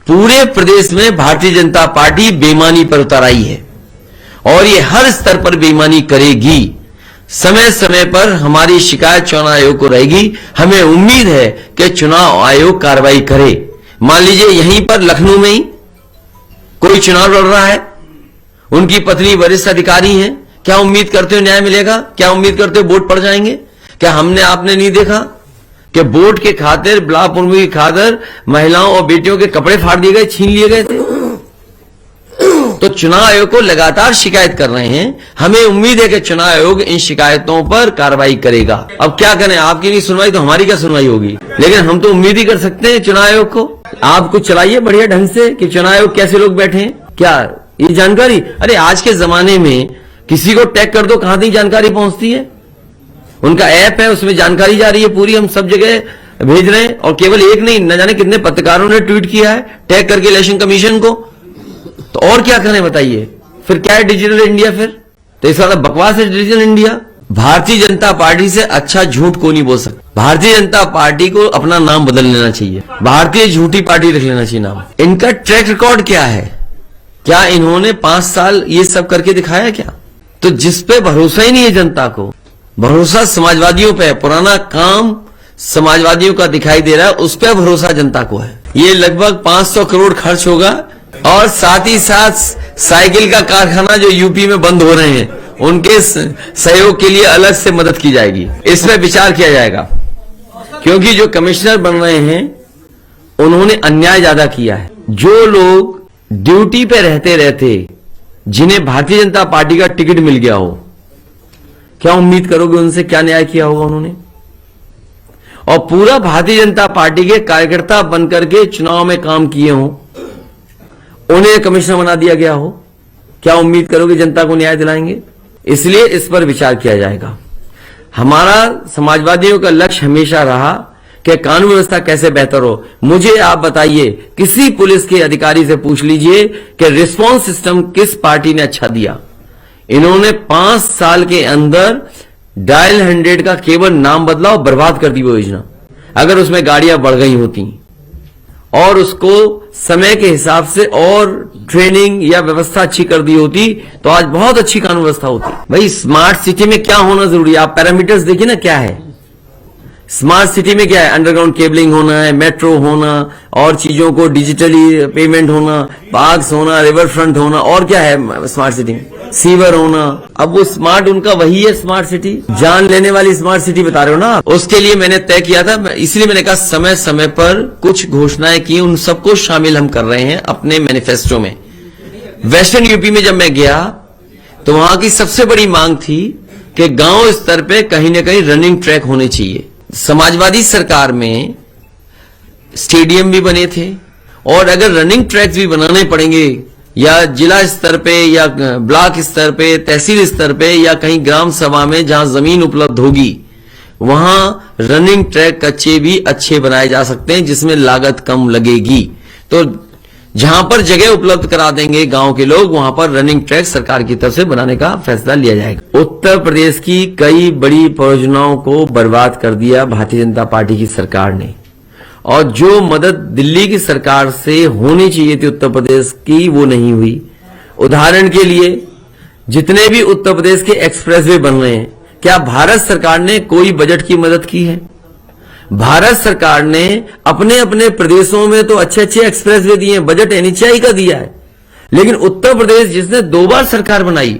पूरे प्रदेश में भारतीय जनता पार्टी बेईमानी पर उतर आई है और ये हर स्तर पर बेईमानी करेगी। समय समय पर हमारी शिकायत चुनाव आयोग को रहेगी। हमें उम्मीद है कि चुनाव आयोग कार्रवाई करे। मान लीजिए यहीं पर लखनऊ में ही कोई चुनाव लड़ रहा है, उनकी पत्नी वरिष्ठ अधिकारी हैं, क्या उम्मीद करते हो न्याय मिलेगा? क्या उम्मीद करते हो वोट पड़ जाएंगे? क्या हमने आपने नहीं देखा कि वोट के खातिर ब्लॉक प्रमुख की खातिर महिलाओं और बेटियों के कपड़े फाड़ दिए गए, छीन लिए गए थे? तो चुनाव आयोग को लगातार शिकायत कर रहे हैं। हमें उम्मीद है कि चुनाव आयोग इन शिकायतों पर कार्रवाई करेगा। अब क्या करें, आपकी नहीं सुनवाई तो हमारी क्या सुनवाई होगी? लेकिन हम तो उम्मीद ही कर सकते हैं चुनाव आयोग को। आप कुछ चलाइए बढ़िया ढंग से कि चुनाव आयोग कैसे लोग बैठे हैं, क्या ये जानकारी? अरे आज के जमाने में किसी को टैग कर दो, कहां तक जानकारी पहुंचती है। उनका ऐप है, उसमें जानकारी जा रही है पूरी, हम सब जगह भेज रहे हैं। और केवल एक नहीं, न जाने कितने पत्रकारों ने ट्वीट किया है टैग करके इलेक्शन कमीशन को। तो और क्या करें बताइए? फिर क्या है डिजिटल इंडिया? फिर तो इस वाला बकवास है digital India. Bharatiya Janata party से अच्छा झूठ को नहीं बोल सकता। भारतीय जनता पार्टी को अपना नाम बदल लेना चाहिए, भारतीय झूठी पार्टी रख लेना चाहिए नाम। इनका ट्रैक रिकॉर्ड क्या है? क्या इन्होंने 5 साल ये सब करके दिखाया क्या? तो जिस पे भरोसा ही नहीं है जनता को, भरोसा समाजवादियों पे है। पुराना काम समाजवादियों का दिखाई दे रहा है, उस पर भरोसा जनता को है। ये लगभग 500 करोड़ खर्च होगा और साथ ही साथ साइकिल का कारखाना जो यूपी में बंद हो रहे हैं उनके सहयोग के लिए अलग से मदद की जाएगी। इसमें विचार किया जाएगा क्योंकि जो कमिश्नर बन रहे हैं उन्होंने अन्याय ज्यादा किया है। जो लोग ड्यूटी पे रहते रहते जिन्हें भारतीय जनता पार्टी का टिकट मिल गया हो, क्या उम्मीद करोगे उनसे क्या न्याय किया होगा उन्होंने? और पूरा भारतीय जनता पार्टी के कार्यकर्ता बनकर के चुनाव में काम किए हों, उन्हें कमिश्नर बना दिया गया हो, क्या उम्मीद करोगे जनता को न्याय दिलाएंगे? इसलिए इस पर विचार किया जाएगा। हमारा समाजवादियों का लक्ष्य हमेशा रहा कि कानून व्यवस्था कैसे बेहतर हो। मुझे आप बताइए, किसी पुलिस के अधिकारी से पूछ लीजिए कि रिस्पांस सिस्टम किस पार्टी ने अच्छा दिया। इन्होंने 5 साल के अंदर डायल 100 का केवल नाम बदला और बर्बाद कर दी वो योजना। अगर उसमें गाड़ियां बढ़ गई होती और उसको समय के हिसाब से और ट्रेनिंग या व्यवस्था अच्छी कर दी होती तो आज बहुत अच्छी कानून व्यवस्था होती। भाई स्मार्ट सिटी में क्या होना जरूरी है? आप पैरामीटर्स देखिए ना, क्या है स्मार्ट सिटी में? क्या है? अंडरग्राउंड केबलिंग होना है, मेट्रो होना, और चीजों को डिजिटली पेमेंट होना, पार्क्स होना, रिवर फ्रंट होना, और क्या है स्मार्ट सिटी में? सीवर होना। अब वो स्मार्ट उनका वही है स्मार्ट सिटी, जान लेने वाली स्मार्ट सिटी बता रहे हो ना। उसके लिए मैंने तय किया था, इसलिए मैंने कहा समय समय पर कुछ घोषणाएं की, उन सबको शामिल हम कर रहे हैं अपने मैनिफेस्टो में। वेस्टर्न यूपी में जब मैं गया तो वहां की सबसे बड़ी मांग थी कि गांव स्तर पे कहीं ना कहीं रनिंग ट्रैक होने चाहिए। समाजवादी सरकार में स्टेडियम भी बने थे और अगर रनिंग ट्रैक्स भी बनाने पड़ेंगे या जिला स्तर पे या ब्लॉक स्तर पे, तहसील स्तर पे या कहीं ग्राम सभा में जहां जमीन उपलब्ध होगी वहां रनिंग ट्रैक कच्चे भी अच्छे बनाए जा सकते हैं जिसमें लागत कम लगेगी। तो जहां पर जगह उपलब्ध करा देंगे गांव के लोग, वहां पर रनिंग ट्रैक सरकार की तरफ से बनाने का फैसला लिया जाएगा। उत्तर प्रदेश की कई बड़ी परियोजनाओं को बर्बाद कर दिया भारतीय जनता पार्टी की सरकार ने, और जो मदद दिल्ली की सरकार से होनी चाहिए थी उत्तर प्रदेश की, वो नहीं हुई। उदाहरण के लिए जितने भी उत्तर प्रदेश के एक्सप्रेसवे बन रहे हैं, क्या भारत सरकार ने कोई बजट की मदद की है? भारत सरकार ने अपने अपने प्रदेशों में तो अच्छे अच्छे एक्सप्रेसवे दिए हैं, बजट एनएचएआई का दिया है, लेकिन उत्तर प्रदेश जिसने 2 बार सरकार बनाई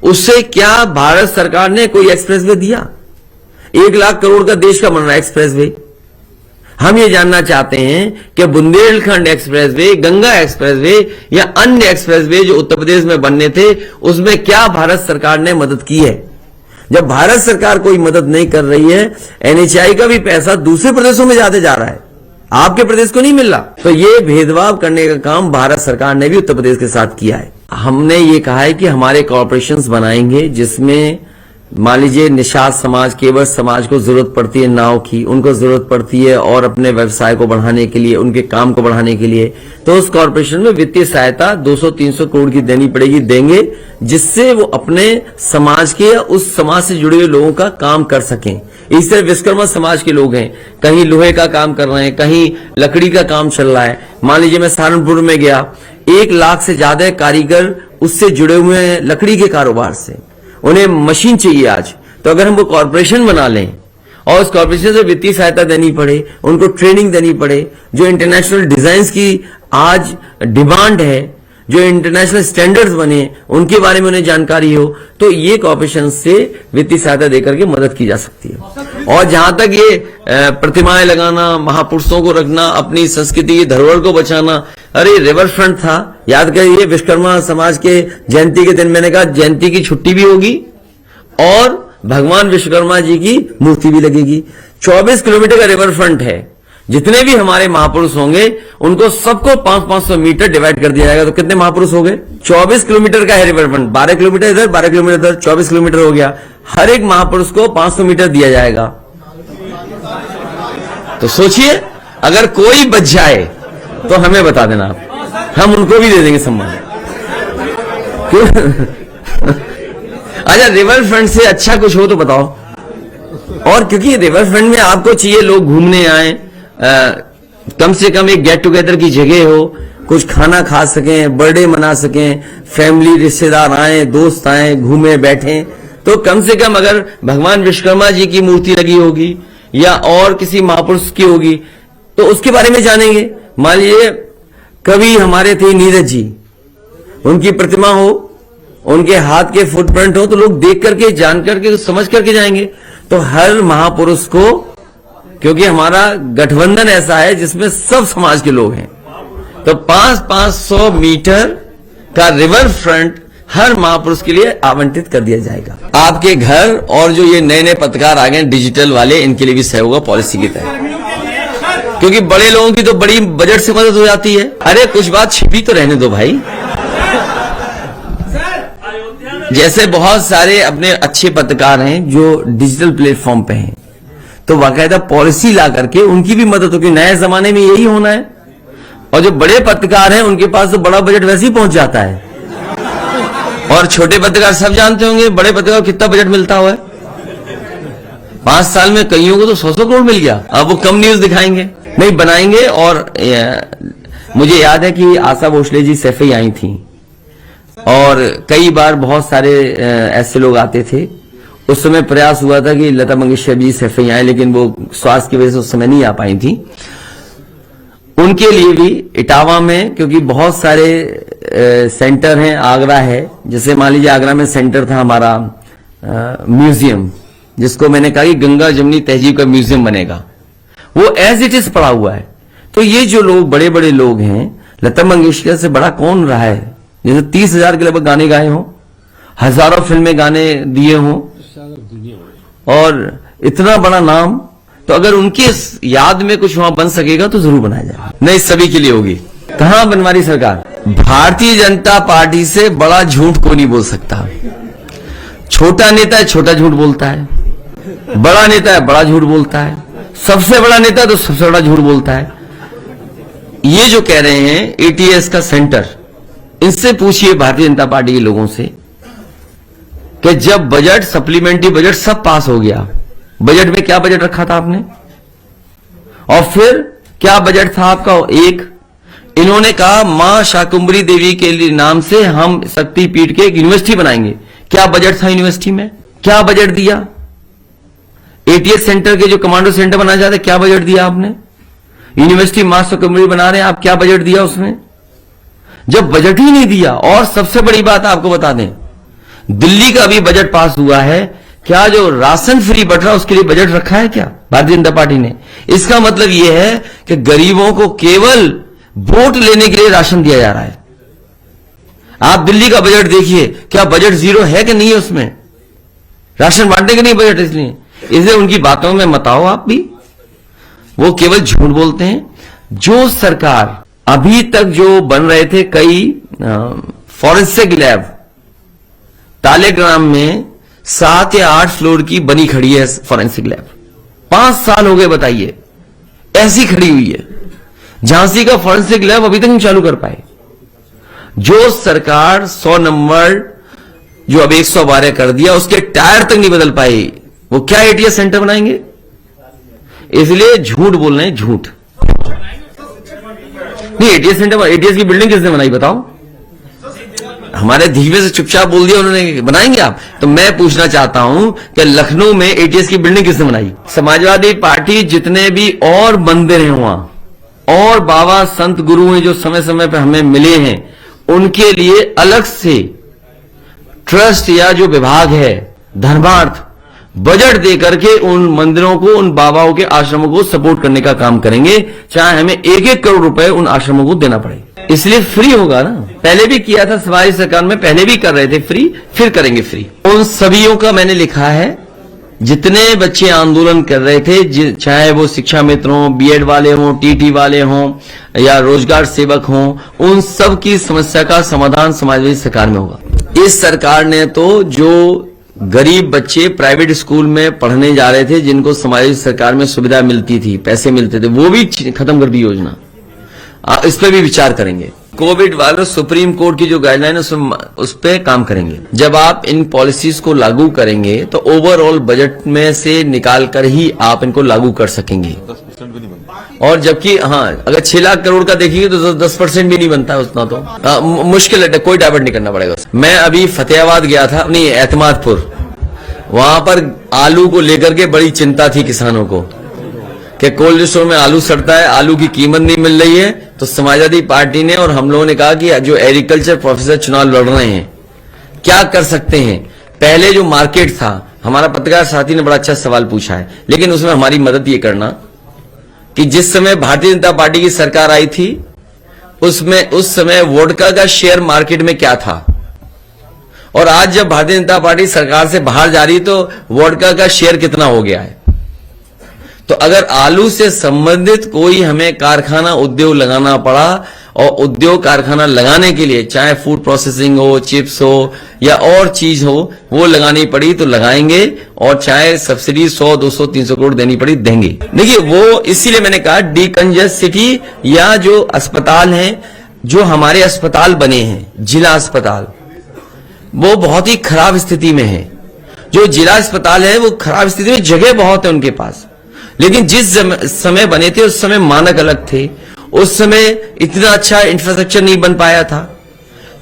उससे क्या भारत सरकार ने कोई एक्सप्रेसवे दिया? 1 लाख करोड़ का देश का बन रहा है एक्सप्रेसवे। हम ये जानना चाहते हैं कि बुंदेलखंड एक्सप्रेसवे, गंगा एक्सप्रेसवे या अन्य एक्सप्रेसवे जो उत्तर प्रदेश में बनने थे उसमें क्या भारत सरकार ने मदद की है? जब भारत सरकार कोई मदद नहीं कर रही है, एनएचएआई का भी पैसा दूसरे प्रदेशों में जाते जा रहा है, आपके प्रदेश को नहीं मिल रहा। तो ये भेदभाव करने का काम भारत सरकार ने भी उत्तर प्रदेश के साथ किया है। हमने ये कहा है कि हमारे कॉर्पोरेशंस बनाएंगे जिसमें मान लीजिए निषाद समाज, केवल समाज को जरूरत पड़ती है नाव की, उनको जरूरत पड़ती है और अपने व्यवसाय को बढ़ाने के लिए, उनके काम को बढ़ाने के लिए, तो उस कॉर्पोरेशन में वित्तीय सहायता 200-300 करोड़ की देनी पड़ेगी, देंगे, जिससे वो अपने समाज के या उस समाज से जुड़े हुए लोगों का काम कर सकें। इस तरह विश्वकर्मा समाज के लोग हैं, कहीं लोहे का काम कर रहे हैं, कहीं लकड़ी का काम चल रहा है। मान लीजिए मैं सहारनपुर में गया, 1 लाख से ज्यादा कारीगर उससे जुड़े हुए हैं लकड़ी के कारोबार से, उन्हें मशीन चाहिए आज। तो अगर हम वो कॉर्पोरेशन बना लें और उस कॉर्पोरेशन से वित्तीय सहायता देनी पड़े, उनको ट्रेनिंग देनी पड़े, जो इंटरनेशनल डिजाइन्स की आज डिमांड है, जो इंटरनेशनल स्टैंडर्ड्स बने, उनके बारे में उन्हें जानकारी हो, तो ये कॉर्पोरेशन से वित्तीय सहायता देकर के मदद की जा सकती है। और जहां तक ये प्रतिमाएं लगाना, महापुरुषों को रखना, अपनी संस्कृति की धरोहर को बचाना, अरे रिवर फ्रंट था, याद करिए विश्वकर्मा समाज के जयंती के दिन मैंने कहा जयंती की छुट्टी भी होगी और भगवान विश्वकर्मा जी की मूर्ति भी लगेगी। 24 किलोमीटर का रिवर फ्रंट है, जितने भी हमारे महापुरुष होंगे उनको सबको 500-500 मीटर डिवाइड कर दिया जाएगा, तो कितने महापुरुष हो गए? 24 किलोमीटर का है रिवर फ्रंट, 12 किलोमीटर इधर, 12 किलोमीटर इधर, 24 किलोमीटर हो गया। हर एक महापुरुष को 500 मीटर दिया जाएगा। तो सोचिए, अगर कोई बच जाए तो हमें बता देना आप, हम उनको भी दे देंगे सम्मान। अच्छा, रिवर फ्रंट से अच्छा कुछ हो तो बताओ। और क्योंकि रिवर फ्रंट में आपको चाहिए लोग घूमने आए, कम से कम एक गेट टुगेदर की जगह हो, कुछ खाना खा सकें, बर्थडे मना सकें, फैमिली रिश्तेदार आए, दोस्त आए, घूमे बैठे, तो कम से कम अगर भगवान विश्वकर्मा जी की मूर्ति लगी होगी या और किसी महापुरुष की होगी तो उसके बारे में जानेंगे। मान लीजिए कवि हमारे थे नीरज जी, उनकी प्रतिमा हो, उनके हाथ के फुटप्रिंट हो, तो लोग देख करके, जान करके, समझ करके जाएंगे। तो हर महापुरुष को, क्योंकि हमारा गठबंधन ऐसा है जिसमें सब समाज के लोग हैं, तो 500-500 मीटर का रिवर फ्रंट हर महापुरुष के लिए आवंटित कर दिया जाएगा। आपके घर और जो ये नए नए पत्रकार आ गए डिजिटल वाले, इनके लिए भी सहयोग होगा पॉलिसी के तहत, क्योंकि बड़े लोगों की तो बड़ी बजट से मदद हो जाती है। अरे कुछ बात छिपी तो रहने दो भाई। जैसे बहुत सारे अपने अच्छे पत्रकार हैं जो डिजिटल प्लेटफॉर्म पे हैं, तो बाकायदा पॉलिसी ला करके उनकी भी मदद होगी। नए जमाने में यही होना है। और जो बड़े पत्रकार हैं उनके पास तो बड़ा बजट वैसे ही पहुंच जाता है, और छोटे पत्रकार सब जानते होंगे बड़े पत्रकार को कितना बजट मिलता हुआ है। 5 साल में कईयों को तो 100-100 करोड़ मिल गया। अब वो कम न्यूज दिखाएंगे नहीं, बनाएंगे। और मुझे याद है कि आशा भोसले जी सैफई आई थी, और कई बार बहुत सारे ऐसे लोग आते थे। उस समय प्रयास हुआ था कि लता मंगेशकर जी सैफई आए, लेकिन वो स्वास्थ्य की वजह से उस समय नहीं आ पाई थी। उनके लिए भी इटावा में, क्योंकि बहुत सारे सेंटर हैं, आगरा है, जैसे मान लीजिए आगरा में सेंटर था हमारा म्यूजियम, जिसको मैंने कहा कि गंगा जमुनी तहजीब का म्यूजियम बनेगा, वो एज इट इज पड़ा हुआ है। तो ये जो लोग बड़े बड़े लोग हैं, लता मंगेशकर से बड़ा कौन रहा है, जैसे 30,000 के लगभग गाने गाए हों, हजारों फिल्में गाने दिए हों, और इतना बड़ा नाम, तो अगर उनके याद में कुछ वहां बन सकेगा तो जरूर बनाया जाएगा। नहीं, सभी के लिए होगी। कहां बनवा रही सरकार? भारतीय जनता पार्टी से बड़ा झूठ को नहीं बोल सकता। छोटा नेता है छोटा झूठ बोलता है, बड़ा नेता है बड़ा झूठ बोलता है, सबसे बड़ा नेता है तो सबसे बड़ा झूठ बोलता है। ये जो कह रहे हैं एटीएस का सेंटर, इनसे पूछिए भारतीय जनता पार्टी के लोगों से कि जब बजट, सप्लीमेंट्री बजट सब पास हो गया, बजट में क्या बजट रखा था आपने, और फिर क्या बजट था आपका? एक, इन्होंने कहा मां शाकुंभरी देवी के नाम से हम शक्तिपीठ के एक यूनिवर्सिटी बनाएंगे। क्या बजट था यूनिवर्सिटी में? क्या बजट दिया? एटीएस सेंटर के जो कमांडो सेंटर बनाया जाता है, क्या बजट दिया आपने? यूनिवर्सिटी मां शाकुंभरी बना रहे हैं आप, क्या बजट दिया उसमें? जब बजट ही नहीं दिया, और सबसे बड़ी बात आपको बता दें, दिल्ली का अभी बजट पास हुआ है, क्या जो राशन फ्री बट रहा उसके लिए बजट रखा है क्या भारतीय जनता पार्टी ने? इसका मतलब यह है कि गरीबों को केवल वोट लेने के लिए राशन दिया जा रहा है। आप दिल्ली का बजट देखिए, क्या बजट जीरो है कि नहीं है उसमें? राशन बांटने के नहीं बजट, इसलिए उनकी बातों में मत आओ आप भी, वो केवल झूठ बोलते हैं। जो सरकार अभी तक जो बन रहे थे कई फॉरेंसिक लैब, तालेग्राम में 7 या 8 फ्लोर की बनी खड़ी है फॉरेंसिक लैब। 5 साल हो गए, बताइए, ऐसी खड़ी हुई है। झांसी का फॉरेंसिक लैब अभी तक नहीं चालू कर पाए। जो सरकार 100 नंबर जो अब 112 कर दिया, उसके टायर तक नहीं बदल पाए, वो क्या एटीएस सेंटर बनाएंगे? इसलिए झूठ बोल रहे हैं, झूठ नहीं। एटीएस सेंटर, एटीएस की बिल्डिंग किसने बनाई बताओ? हमारे धीमे से चुपचाप बोल दिया उन्होंने, बनाएंगे आप? तो मैं पूछना चाहता हूं कि लखनऊ में एटीएस की बिल्डिंग किसने बनाई? समाजवादी पार्टी जितने भी और मंदिर हैं वहां, और बाबा संत गुरु हैं जो समय समय पर हमें मिले हैं, उनके लिए अलग से ट्रस्ट या जो विभाग है धर्मार्थ बजट दे करके उन मंदिरों को, उन बाबाओं के आश्रमों को सपोर्ट करने का काम करेंगे, चाहे हमें 1-1 करोड़ रुपए उन आश्रमों को देना पड़े। इसलिए फ्री होगा ना। पहले भी किया था समाज सरकार में, पहले भी कर रहे थे फ्री, फिर करेंगे फ्री। उन सभीयों का मैंने लिखा है, जितने बच्चे आंदोलन कर रहे थे, चाहे वो शिक्षा मित्र हों, बीएड वाले हों, टीटी वाले हों या रोजगार सेवक हों, उन सब की समस्या का समाधान समाजवादी सरकार में होगा। इस सरकार ने तो जो गरीब बच्चे प्राइवेट स्कूल में पढ़ने जा रहे थे, जिनको समाजवादी सरकार में सुविधा मिलती थी, पैसे मिलते थे, वो भी खत्म कर दी योजना। इस पर भी विचार करेंगे। कोविड वाले सुप्रीम कोर्ट की जो गाइडलाइन है उस पर काम करेंगे। जब आप इन पॉलिसीज को लागू करेंगे तो ओवरऑल बजट में से निकाल कर ही आप इनको लागू कर सकेंगे। 10% भी नहीं बनता। और जबकि अगर 6 लाख करोड़ का देखेंगे तो 10% भी नहीं बनता है उतना। तो मुश्किल है, कोई डाइवर्ट नहीं करना पड़ेगा। मैं अभी फतेहाबाद गया था, नहीं एतमादपुर, वहां पर आलू को लेकर के बड़ी चिंता थी किसानों को कि कोल्ड स्टोर में आलू सड़ता है, आलू की कीमत नहीं मिल रही है। तो समाजवादी पार्टी ने और हम लोगों ने कहा कि जो एग्रीकल्चर प्रोफेसर चुनाव लड़ रहे हैं, क्या कर सकते हैं? पहले जो मार्केट था, हमारा पत्रकार साथी ने बड़ा अच्छा सवाल पूछा है, लेकिन उसमें हमारी मदद ये करना कि जिस समय भारतीय जनता पार्टी की सरकार आई थी, उस समय वोडका का शेयर मार्केट में क्या था, और आज जब भारतीय जनता पार्टी सरकार से बाहर जा रही तो वोडका का शेयर कितना हो गया है। तो अगर आलू से संबंधित कोई हमें कारखाना उद्योग लगाना पड़ा, और उद्योग कारखाना लगाने के लिए चाहे फूड प्रोसेसिंग हो, चिप्स हो या और चीज हो, वो लगानी पड़ी तो लगाएंगे, और चाहे सब्सिडी 100, 200, 300 करोड़ देनी पड़ी देंगे। देखिए, वो इसीलिए मैंने कहा डीकंजेस्ट सिटी, या जो अस्पताल हैं, जो हमारे अस्पताल बने हैं जिला अस्पताल, वो बहुत ही खराब स्थिति में है। जो जिला अस्पताल है वो खराब स्थिति में, जगह बहुत है उनके पास, लेकिन जिस समय बने थे उस समय मानक अलग थे, उस समय इतना अच्छा इंफ्रास्ट्रक्चर नहीं बन पाया था।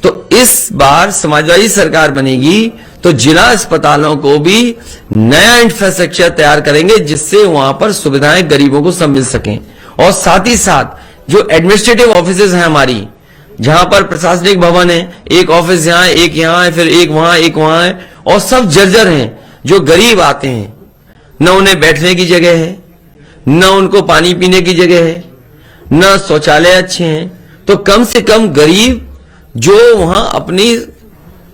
तो इस बार समाजवादी सरकार बनेगी तो जिला अस्पतालों को भी नया इंफ्रास्ट्रक्चर तैयार करेंगे, जिससे वहां पर सुविधाएं गरीबों को सब मिल सकें। और साथ ही साथ जो एडमिनिस्ट्रेटिव ऑफिसेज हैं हमारी, जहां पर प्रशासनिक भवन है, एक ऑफिस यहां है, एक यहां है, फिर एक वहां है, और सब जर्जर हैं। जो गरीब आते हैं, न उन्हें बैठने की जगह है, न उनको पानी पीने की जगह है, न शौचालय अच्छे हैं। तो कम से कम गरीब जो वहां अपनी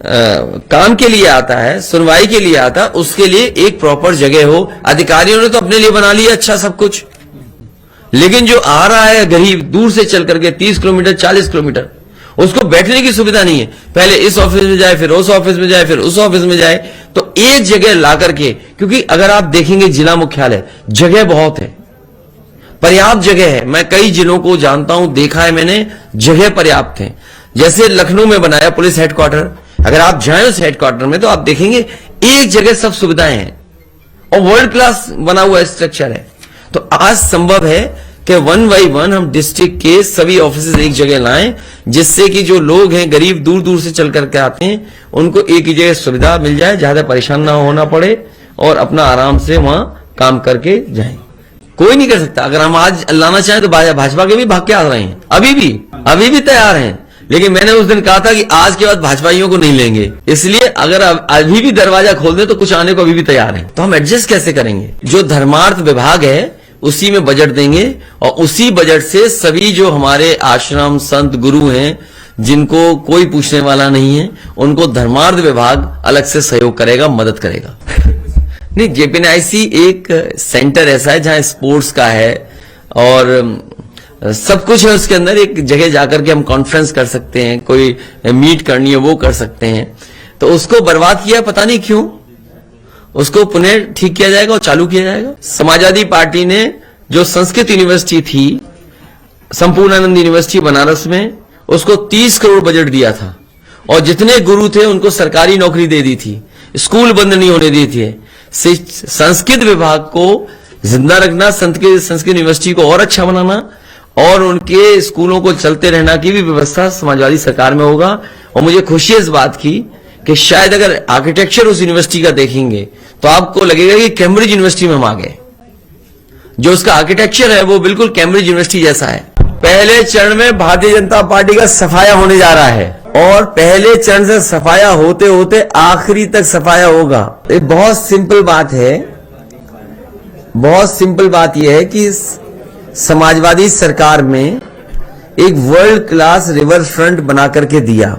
काम के लिए आता है, सुनवाई के लिए आता है, उसके लिए एक प्रॉपर जगह हो। अधिकारियों ने तो अपने लिए बना लिया अच्छा सब कुछ, लेकिन जो आ रहा है गरीब दूर से चल करके 30 किलोमीटर 40 किलोमीटर, उसको बैठने की सुविधा नहीं है। पहले इस ऑफिस में जाए, फिर उस ऑफिस में जाए, फिर उस ऑफिस में जाए। तो एक जगह ला करके, क्योंकि अगर आप देखेंगे जिला मुख्यालय जगह बहुत है, पर्याप्त जगह है। मैं कई जिलों को जानता हूं, देखा है मैंने, जगह पर्याप्त है। जैसे लखनऊ में बनाया पुलिस हेडक्वार्टर, अगर आप जाएं उस हेडक्वार्टर में तो आप देखेंगे एक जगह सब सुविधाएं हैं और वर्ल्ड क्लास बना हुआ स्ट्रक्चर है। तो आज संभव है कि 1 by 1 हम डिस्ट्रिक्ट के सभी ऑफिस एक जगह लाएं, जिससे कि जो लोग हैं गरीब दूर दूर से चल करके आते हैं, उनको एक ही जगह सुविधा मिल जाए, ज्यादा परेशान ना होना पड़े, और अपना आराम से वहां काम करके जाएं। कोई नहीं कर सकता। अगर हम आज लाना चाहें तो भाजपा के भी भाग के आ रहे हैं, अभी भी तैयार हैं। लेकिन मैंने उस दिन कहा था कि आज के बाद भाजपाइयों को नहीं लेंगे, इसलिए अगर अभी भी दरवाजा खोल दें तो कुछ आने को अभी भी तैयार हैं। तो हम एडजस्ट कैसे करेंगे? जो धर्मार्थ विभाग है उसी में बजट देंगे, और उसी बजट से सभी जो हमारे आश्रम संत गुरु हैं, जिनको कोई पूछने वाला नहीं है, उनको धर्मार्थ विभाग अलग से सहयोग करेगा, मदद करेगा। नहीं, जेपीएनआईसी एक सेंटर ऐसा है जहां स्पोर्ट्स का है और सब कुछ है उसके अंदर। एक जगह जाकर के हम कॉन्फ्रेंस कर सकते हैं, कोई मीट करनी है वो कर सकते हैं। तो उसको बर्बाद किया पता नहीं क्यों, उसको पुनः ठीक किया जाएगा और चालू किया जाएगा। समाजवादी पार्टी ने जो संस्कृत यूनिवर्सिटी थी, संपूर्णानंद यूनिवर्सिटी बनारस में, उसको 30 करोड़ बजट दिया था और जितने गुरु थे उनको सरकारी नौकरी दे दी थी, स्कूल बंद नहीं होने दी थी। संस्कृत विभाग को जिंदा रखना, संस्कृत यूनिवर्सिटी को और अच्छा बनाना और उनके स्कूलों को चलते रहना की भी व्यवस्था समाजवादी सरकार में होगा। और मुझे खुशी है इस बात की कि शायद अगर आर्किटेक्चर उस यूनिवर्सिटी का देखेंगे तो आपको लगेगा कि कैम्ब्रिज यूनिवर्सिटी में हम आ गए। जो उसका आर्किटेक्चर है वो बिल्कुल कैम्ब्रिज यूनिवर्सिटी जैसा है। पहले चरण में भारतीय जनता पार्टी का सफाया होने जा रहा है और पहले चरण से सफाया होते होते आखिरी तक सफाया होगा। एक बहुत सिंपल बात है, बहुत सिंपल बात यह है कि समाजवादी सरकार में एक वर्ल्ड क्लास रिवर फ्रंट बना करके दिया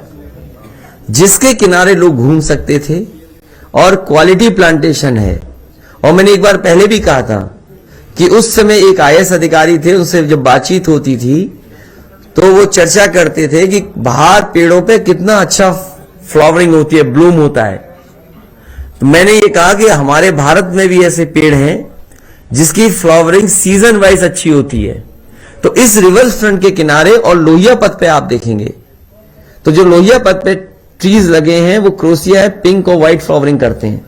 जिसके किनारे लोग घूम सकते थे और क्वालिटी प्लांटेशन है। और मैंने एक बार पहले भी कहा था कि उस समय एक आईएएस अधिकारी थे, उनसे जब बातचीत होती थी तो वो चर्चा करते थे कि बाहर पेड़ों पे कितना अच्छा फ्लावरिंग होती है, ब्लूम होता है। तो मैंने ये कहा कि हमारे भारत में भी ऐसे पेड़ हैं जिसकी फ्लावरिंग सीजन वाइज अच्छी होती है। तो इस रिवर फ्रंट के किनारे और लोहिया पथ पे आप देखेंगे तो जो लोहिया पथ पे ट्रीज लगे हैं वो क्रोसिया है, पिंक और व्हाइट फ्लावरिंग करते हैं।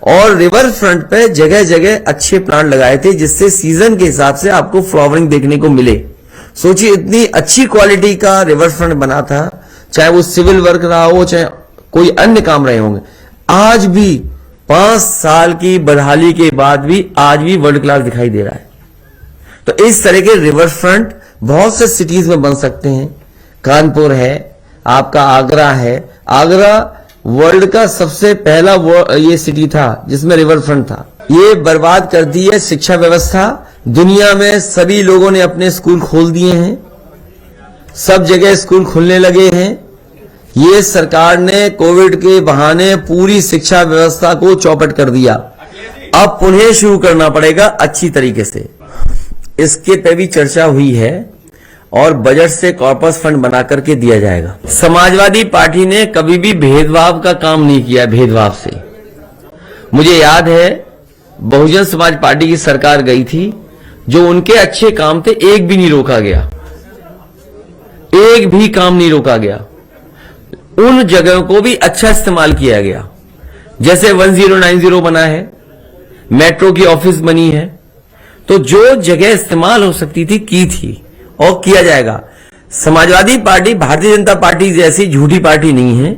और रिवर फ्रंट पे जगह जगह अच्छे प्लांट लगाए थे जिससे सीजन के हिसाब से आपको फ्लावरिंग देखने को मिले। सोचिए इतनी अच्छी क्वालिटी का रिवर फ्रंट बना था, चाहे वो सिविल वर्क रहा हो चाहे कोई अन्य काम रहे होंगे। आज भी 5 साल की बदहाली के बाद भी आज भी वर्ल्ड क्लास दिखाई दे रहा है। तो इस तरह के रिवर फ्रंट बहुत से सिटीज में बन सकते हैं। कानपुर है, आपका आगरा है। आगरा वर्ल्ड का सबसे पहला ये सिटी था जिसमें रिवर फ्रंट था। ये बर्बाद कर दी है शिक्षा व्यवस्था। दुनिया में सभी लोगों ने अपने स्कूल खोल दिए हैं, सब जगह स्कूल खुलने लगे हैं। ये सरकार ने कोविड के बहाने पूरी शिक्षा व्यवस्था को चौपट कर दिया। अब पुनः शुरू करना पड़ेगा अच्छी तरीके से। इसके पे भी चर्चा हुई है और बजट से कॉर्पस फंड बना करके दिया जाएगा। समाजवादी पार्टी ने कभी भी भेदभाव का काम नहीं किया। भेदभाव से मुझे याद है बहुजन समाज पार्टी की सरकार गई थी, जो उनके अच्छे काम थे एक भी नहीं रोका गया, एक भी काम नहीं रोका गया। उन जगहों को भी अच्छा इस्तेमाल किया गया। जैसे 1090 बना है, मेट्रो की ऑफिस बनी है, तो जो जगह इस्तेमाल हो सकती थी की थी और किया जाएगा। समाजवादी पार्टी भारतीय जनता पार्टी जैसी झूठी पार्टी नहीं है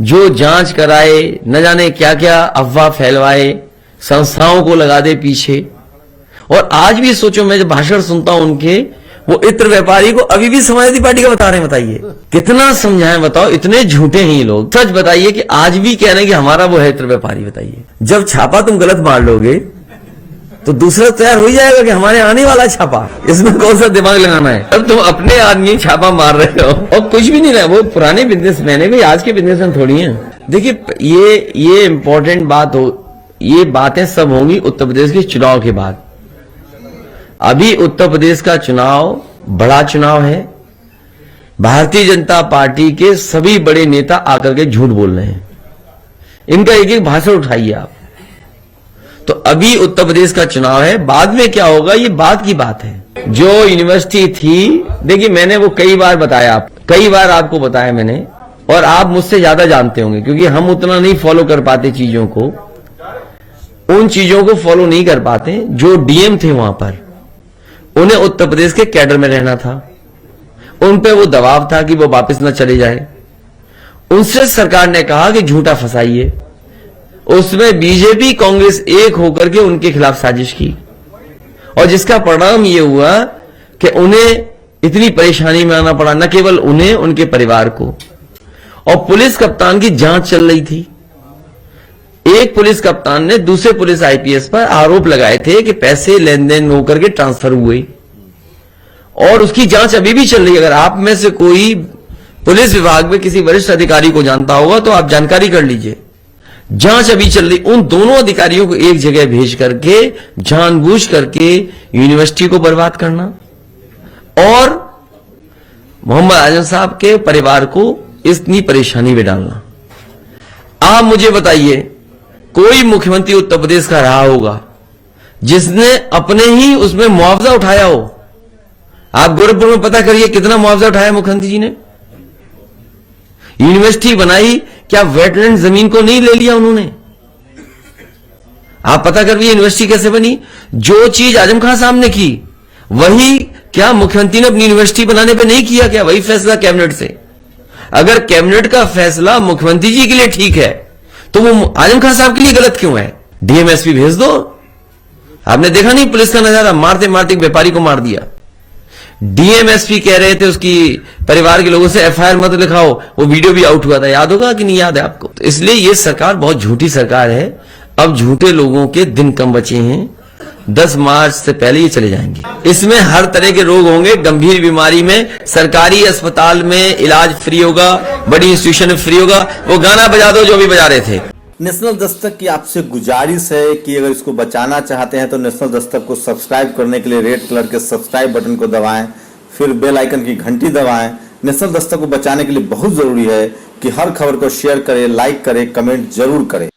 जो जांच कराए, न जाने क्या क्या अफवाह फैलवाए, संस्थाओं को लगा दे पीछे। और आज भी सोचो, मैं जब भाषण सुनता हूं उनके, वो इत्र व्यापारी को अभी भी समाजवादी पार्टी का बता रहे हैं। बताइए कितना समझाएं, बताओ, इतने झूठे हैं ये लोग। सच बताइए कि आज भी कह रहे हैं कि हमारा वो है इत्र व्यापारी। बताइए, जब छापा तुम गलत मार लोगे तो दूसरा तैयार हो जाएगा कि हमारे आने वाला छापा, इसमें कौन सा दिमाग लगाना है। अब तुम अपने आदमी छापा मार रहे हो और कुछ भी नहीं रहा। वो पुराने बिजनेसमैन है, भाई आज के बिजनेसमैन थोड़ी हैं। देखिए ये इंपॉर्टेंट बात हो, ये बातें सब होंगी उत्तर प्रदेश के चुनाव के बाद। अभी उत्तर प्रदेश का चुनाव बड़ा चुनाव है। भारतीय जनता पार्टी के सभी बड़े नेता आकर के झूठ बोल रहे हैं। इनका एक एक भाषण उठाइए आप। तो अभी उत्तर प्रदेश का चुनाव है, बाद में क्या होगा ये बात की बात है। जो यूनिवर्सिटी थी, देखिए मैंने वो कई बार बताया, कई बार आपको बताया मैंने, और आप मुझसे ज्यादा जानते होंगे क्योंकि हम उतना नहीं फॉलो कर पाते चीजों को, उन चीजों को फॉलो नहीं कर पाते। जो डीएम थे वहां पर, उन्हें उत्तर प्रदेश के कैडर में रहना था, उन पे वो दबाव था कि वो वापस न चले जाए। उनसे सरकार ने कहा कि झूठा फंसाइए। उसमें बीजेपी कांग्रेस एक होकर के उनके खिलाफ साजिश की और जिसका परिणाम ये हुआ कि उन्हें इतनी परेशानी में आना पड़ा, न केवल उन्हें, उनके परिवार को। और पुलिस कप्तान की जांच चल रही थी। एक पुलिस कप्तान ने दूसरे पुलिस आईपीएस पर आरोप लगाए थे कि पैसे लेन देन होकर के ट्रांसफर हुए और उसकी जांच अभी भी चल रही है। अगर आप में से कोई पुलिस विभाग में किसी वरिष्ठ अधिकारी को जानता होगा तो आप जानकारी कर लीजिए। जांच अभी चल रही। उन दोनों अधिकारियों को एक जगह भेज करके जानबूझ करके यूनिवर्सिटी को बर्बाद करना और मोहम्मद आजम साहब के परिवार को इतनी परेशानी में डालना। आप मुझे बताइए कोई मुख्यमंत्री उत्तर प्रदेश का रहा होगा जिसने अपने ही उसमें मुआवजा उठाया हो। आप गोरखपुर में पता करिए कितना मुआवजा उठाया मुख्यमंत्री जी ने। यूनिवर्सिटी बनाई, क्या वेटलैंड जमीन को नहीं ले लिया उन्होंने? आप पता करिए यूनिवर्सिटी कैसे बनी। जो चीज आजम खान साहब ने की वही क्या मुख्यमंत्री ने अपनी यूनिवर्सिटी बनाने पे नहीं किया? क्या वही फैसला कैबिनेट से? अगर कैबिनेट का फैसला मुख्यमंत्री जी के लिए ठीक है तो वो आजम खान साहब के लिए गलत क्यों है? डीएमएसपी भेज दो। आपने देखा नहीं पुलिस का नजारा, मारते मारते व्यापारी को मार दिया। डीएमएसपी कह रहे थे उसकी परिवार के लोगों से एफआईआर मत लिखाओ, वो वीडियो भी आउट हुआ था, याद होगा कि नहीं याद है आपको? तो इसलिए ये सरकार बहुत झूठी सरकार है। अब झूठे लोगों के दिन कम बचे हैं, 10 मार्च से पहले ये चले जाएंगे। इसमें हर तरह के रोग होंगे। गंभीर बीमारी में सरकारी अस्पताल में इलाज फ्री होगा, बड़ी इंस्टीट्यूशन में फ्री होगा। वो गाना बजा दो जो भी बजा रहे थे। नेशनल दस्तक की आपसे गुजारिश है कि अगर इसको बचाना चाहते हैं तो नेशनल दस्तक को सब्सक्राइब करने के लिए रेड कलर के सब्सक्राइब बटन को दबाएं, फिर बेल आइकन की घंटी दबाएं। नेशनल दस्तक को बचाने के लिए बहुत जरूरी है कि हर खबर को शेयर करें, लाइक करें, कमेंट जरूर करें।